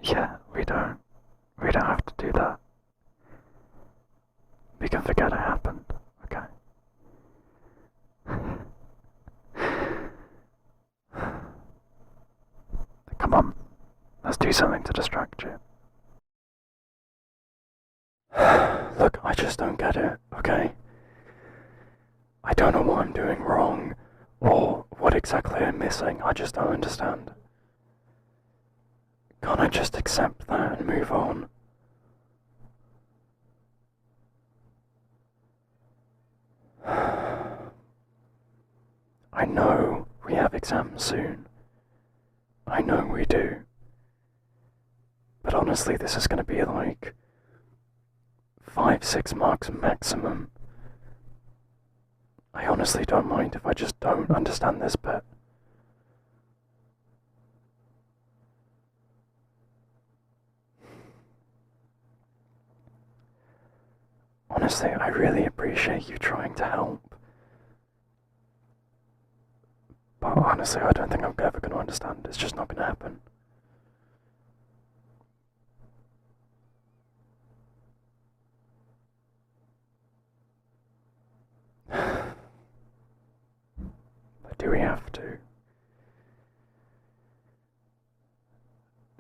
Yeah, we don't have to do that. We can forget it happened, okay? Come on, let's do something to distract you. Look, I just don't get it, okay? I don't know what I'm doing wrong, or what exactly I'm missing. I just don't understand. Can't I just accept that and move on? I know we have exams soon. I know we do. But honestly, this is gonna be like 5-6 marks maximum. I honestly don't mind if I just don't understand this bit. Honestly, I really appreciate you trying to help. But honestly, I don't think I'm ever going to understand. It's just not going to happen. But do we have to?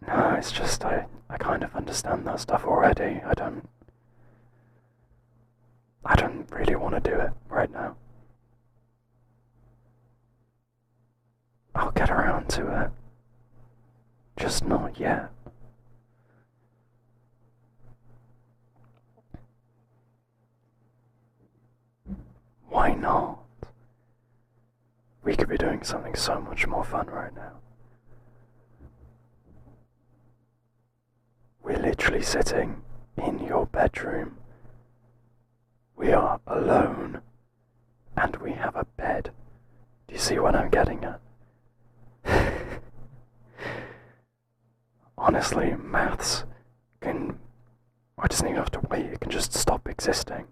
No, it's just I kind of understand that stuff already. I don't really want to do it right now. I'll get around to it. Just not yet. Why not? We could be doing something so much more fun right now. We're literally sitting in your bedroom. We are alone. And we have a bed. Do you see what I'm getting at? Honestly, maths can... I just need enough to wait, it can just stop existing.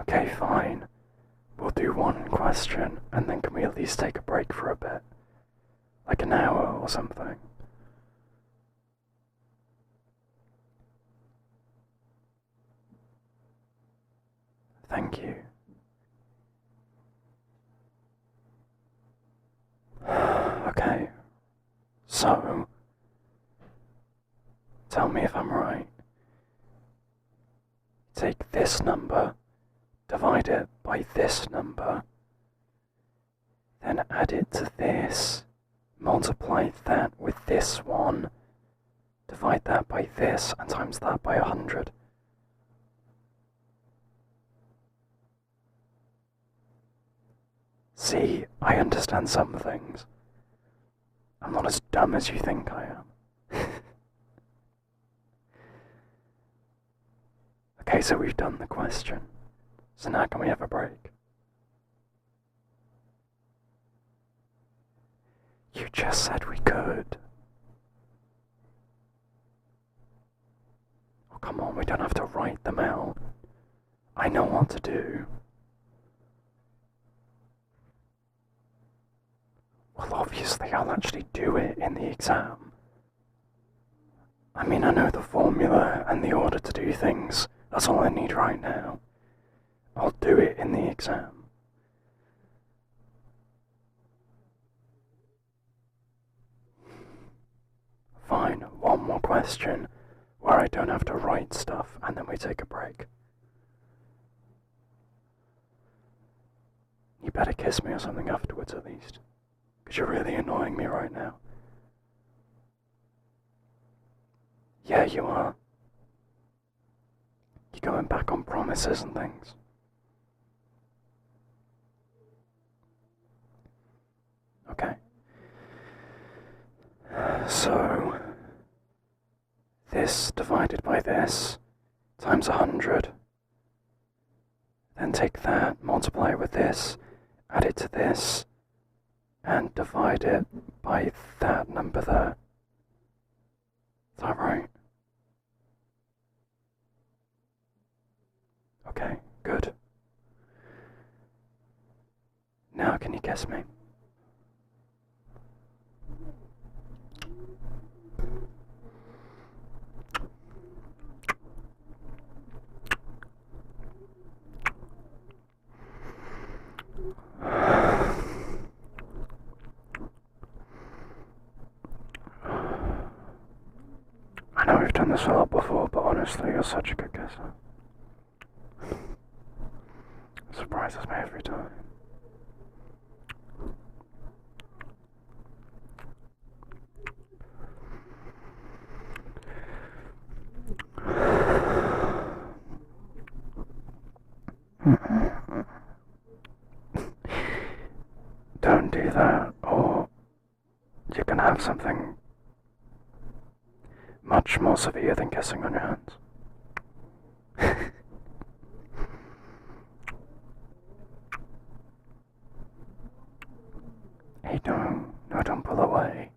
Okay, fine. We'll do one question, and then can we at least take a break for a bit? Like an hour or something. Thank you. Okay, so tell me if I'm right. Take this number, divide it by this number, then add it to this, multiply that with this one, divide that by this, and times that by 100. See, I understand some things. I'm not as dumb as you think I am. Okay, so we've done the question. So now can we have a break? You just said we could. Oh, come on, we don't have to write them out. I know what to do. Well, obviously I'll actually do it in the exam. I mean, I know the formula and the order to do things. That's all I need right now. I'll do it in the exam. Fine, one more question where I don't have to write stuff and then we take a break. You better kiss me or something afterwards at least, because you're really annoying me right now. Yeah, you are. You're going back on promises and things. Okay. So, this divided by this times 100. Then take that, multiply it with this, add it to this, and divide it by that number there. Is that right? Okay, good. Now can you kiss me? I know we've done this a lot before, but honestly, you're such a good kisser. It surprises me every time. Don't do that, or you can have something much more severe than kissing on your hands. Hey, no, don't pull away.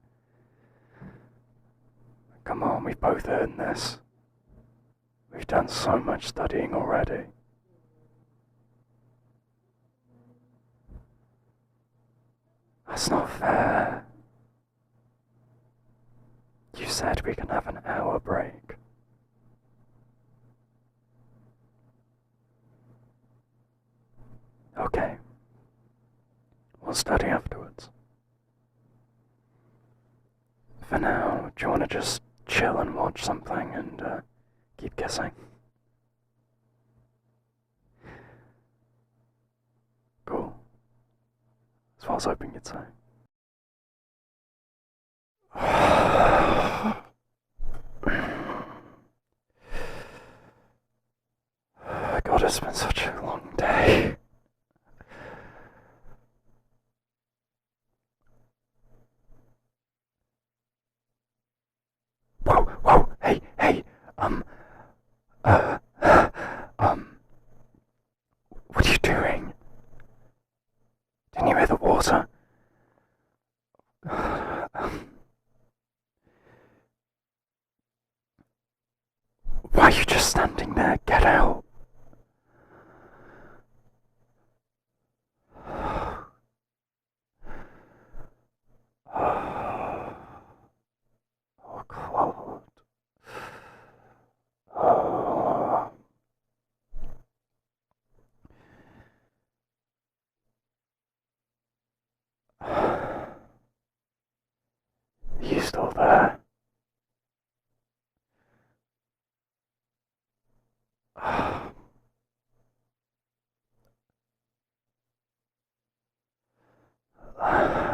Come on, we've both earned this. We've done so much studying already. That's not fair. You said we can have an hour break. Okay. We'll study afterwards. For now, do you want to just chill and watch something and keep kissing? Cool. That's what I was hoping you'd say. God, it's been such a long day. Whoa, hey, what are you doing? Didn't you hear the water?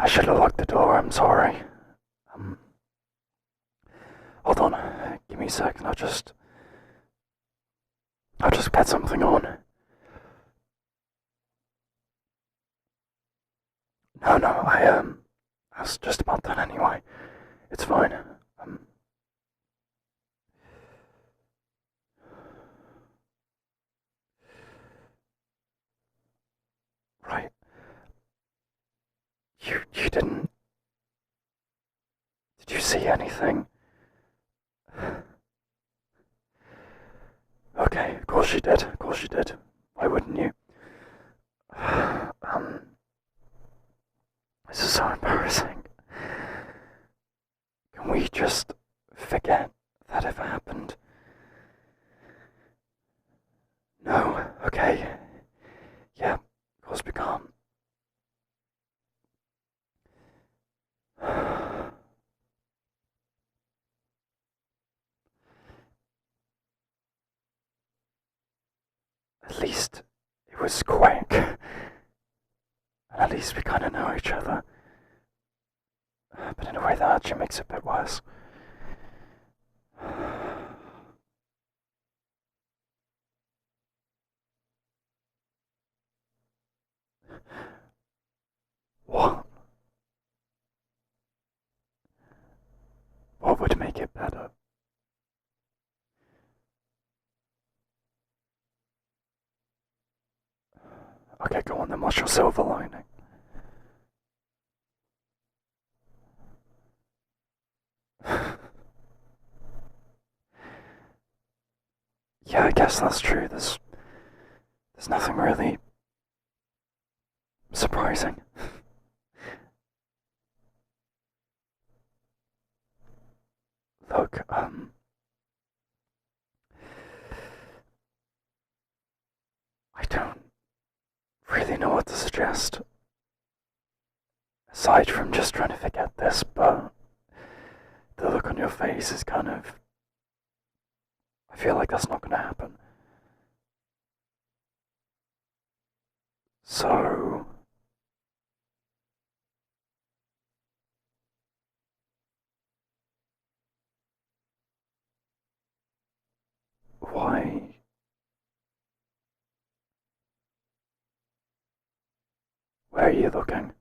I should have locked the door, I'm sorry. Hold on, give me a second, I'll just get something on. No, I was just about done anyway. It's fine. Right. You didn't... Did you see anything? Okay, of course you did. Of course you did. Why wouldn't you? This is so embarrassing. Can we just forget that ever happened? No? Okay. Yeah, of course we can't. At least it was quick. And at least we kind of know each other. But in a way that actually makes it a bit worse. What? What would make it better? Okay, go on then, what's your silver lining? Yeah, I guess that's true. There's nothing really surprising. Look, I don't really know what to suggest. Aside from just trying to forget this, but the look on your face is kind of... I feel like that's not gonna happen. So... Why... Where are you looking?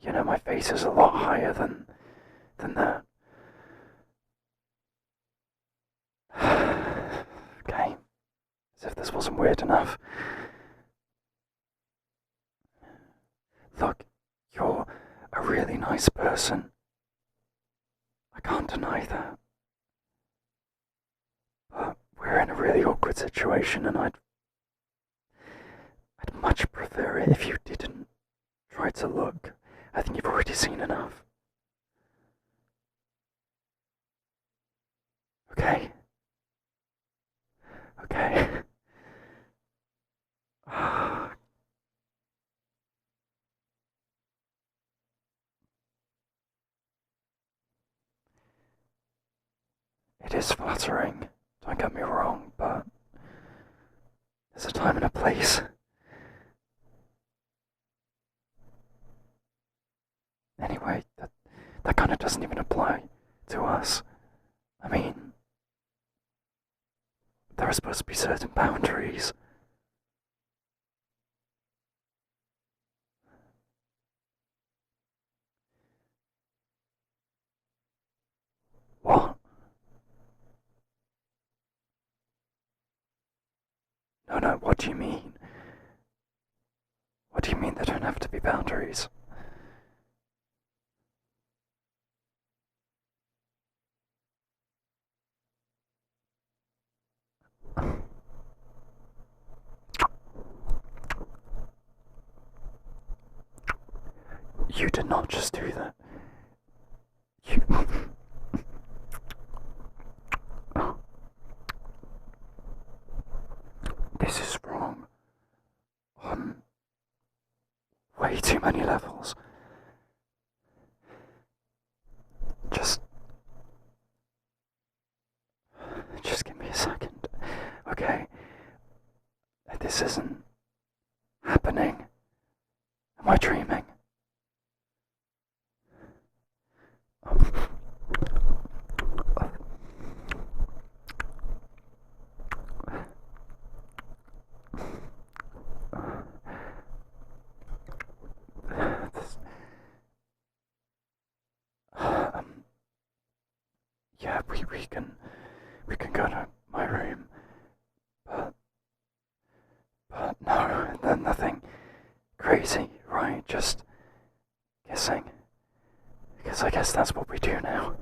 You know, my face is a lot higher than that. Okay. As if this wasn't weird enough. Look, you're a really nice person. I can't deny that. But we're in a really awkward situation and I'd much prefer it if you didn't try to look. I think you've already seen enough. Okay? Okay. It is flattering, don't get me wrong, but there's a time and a place. Anyway, that kind of doesn't even apply to us. I mean, there are supposed to be certain boundaries. What? No, what do you mean? What do you mean there don't have to be boundaries? You did not just do that. You... This is wrong. On way too many levels. Just give me a second. Okay. This isn't happening? Am I dreaming? This, yeah, we can go to my room, but no, nothing crazy, right? Just kissing. Because I guess that's what we do now.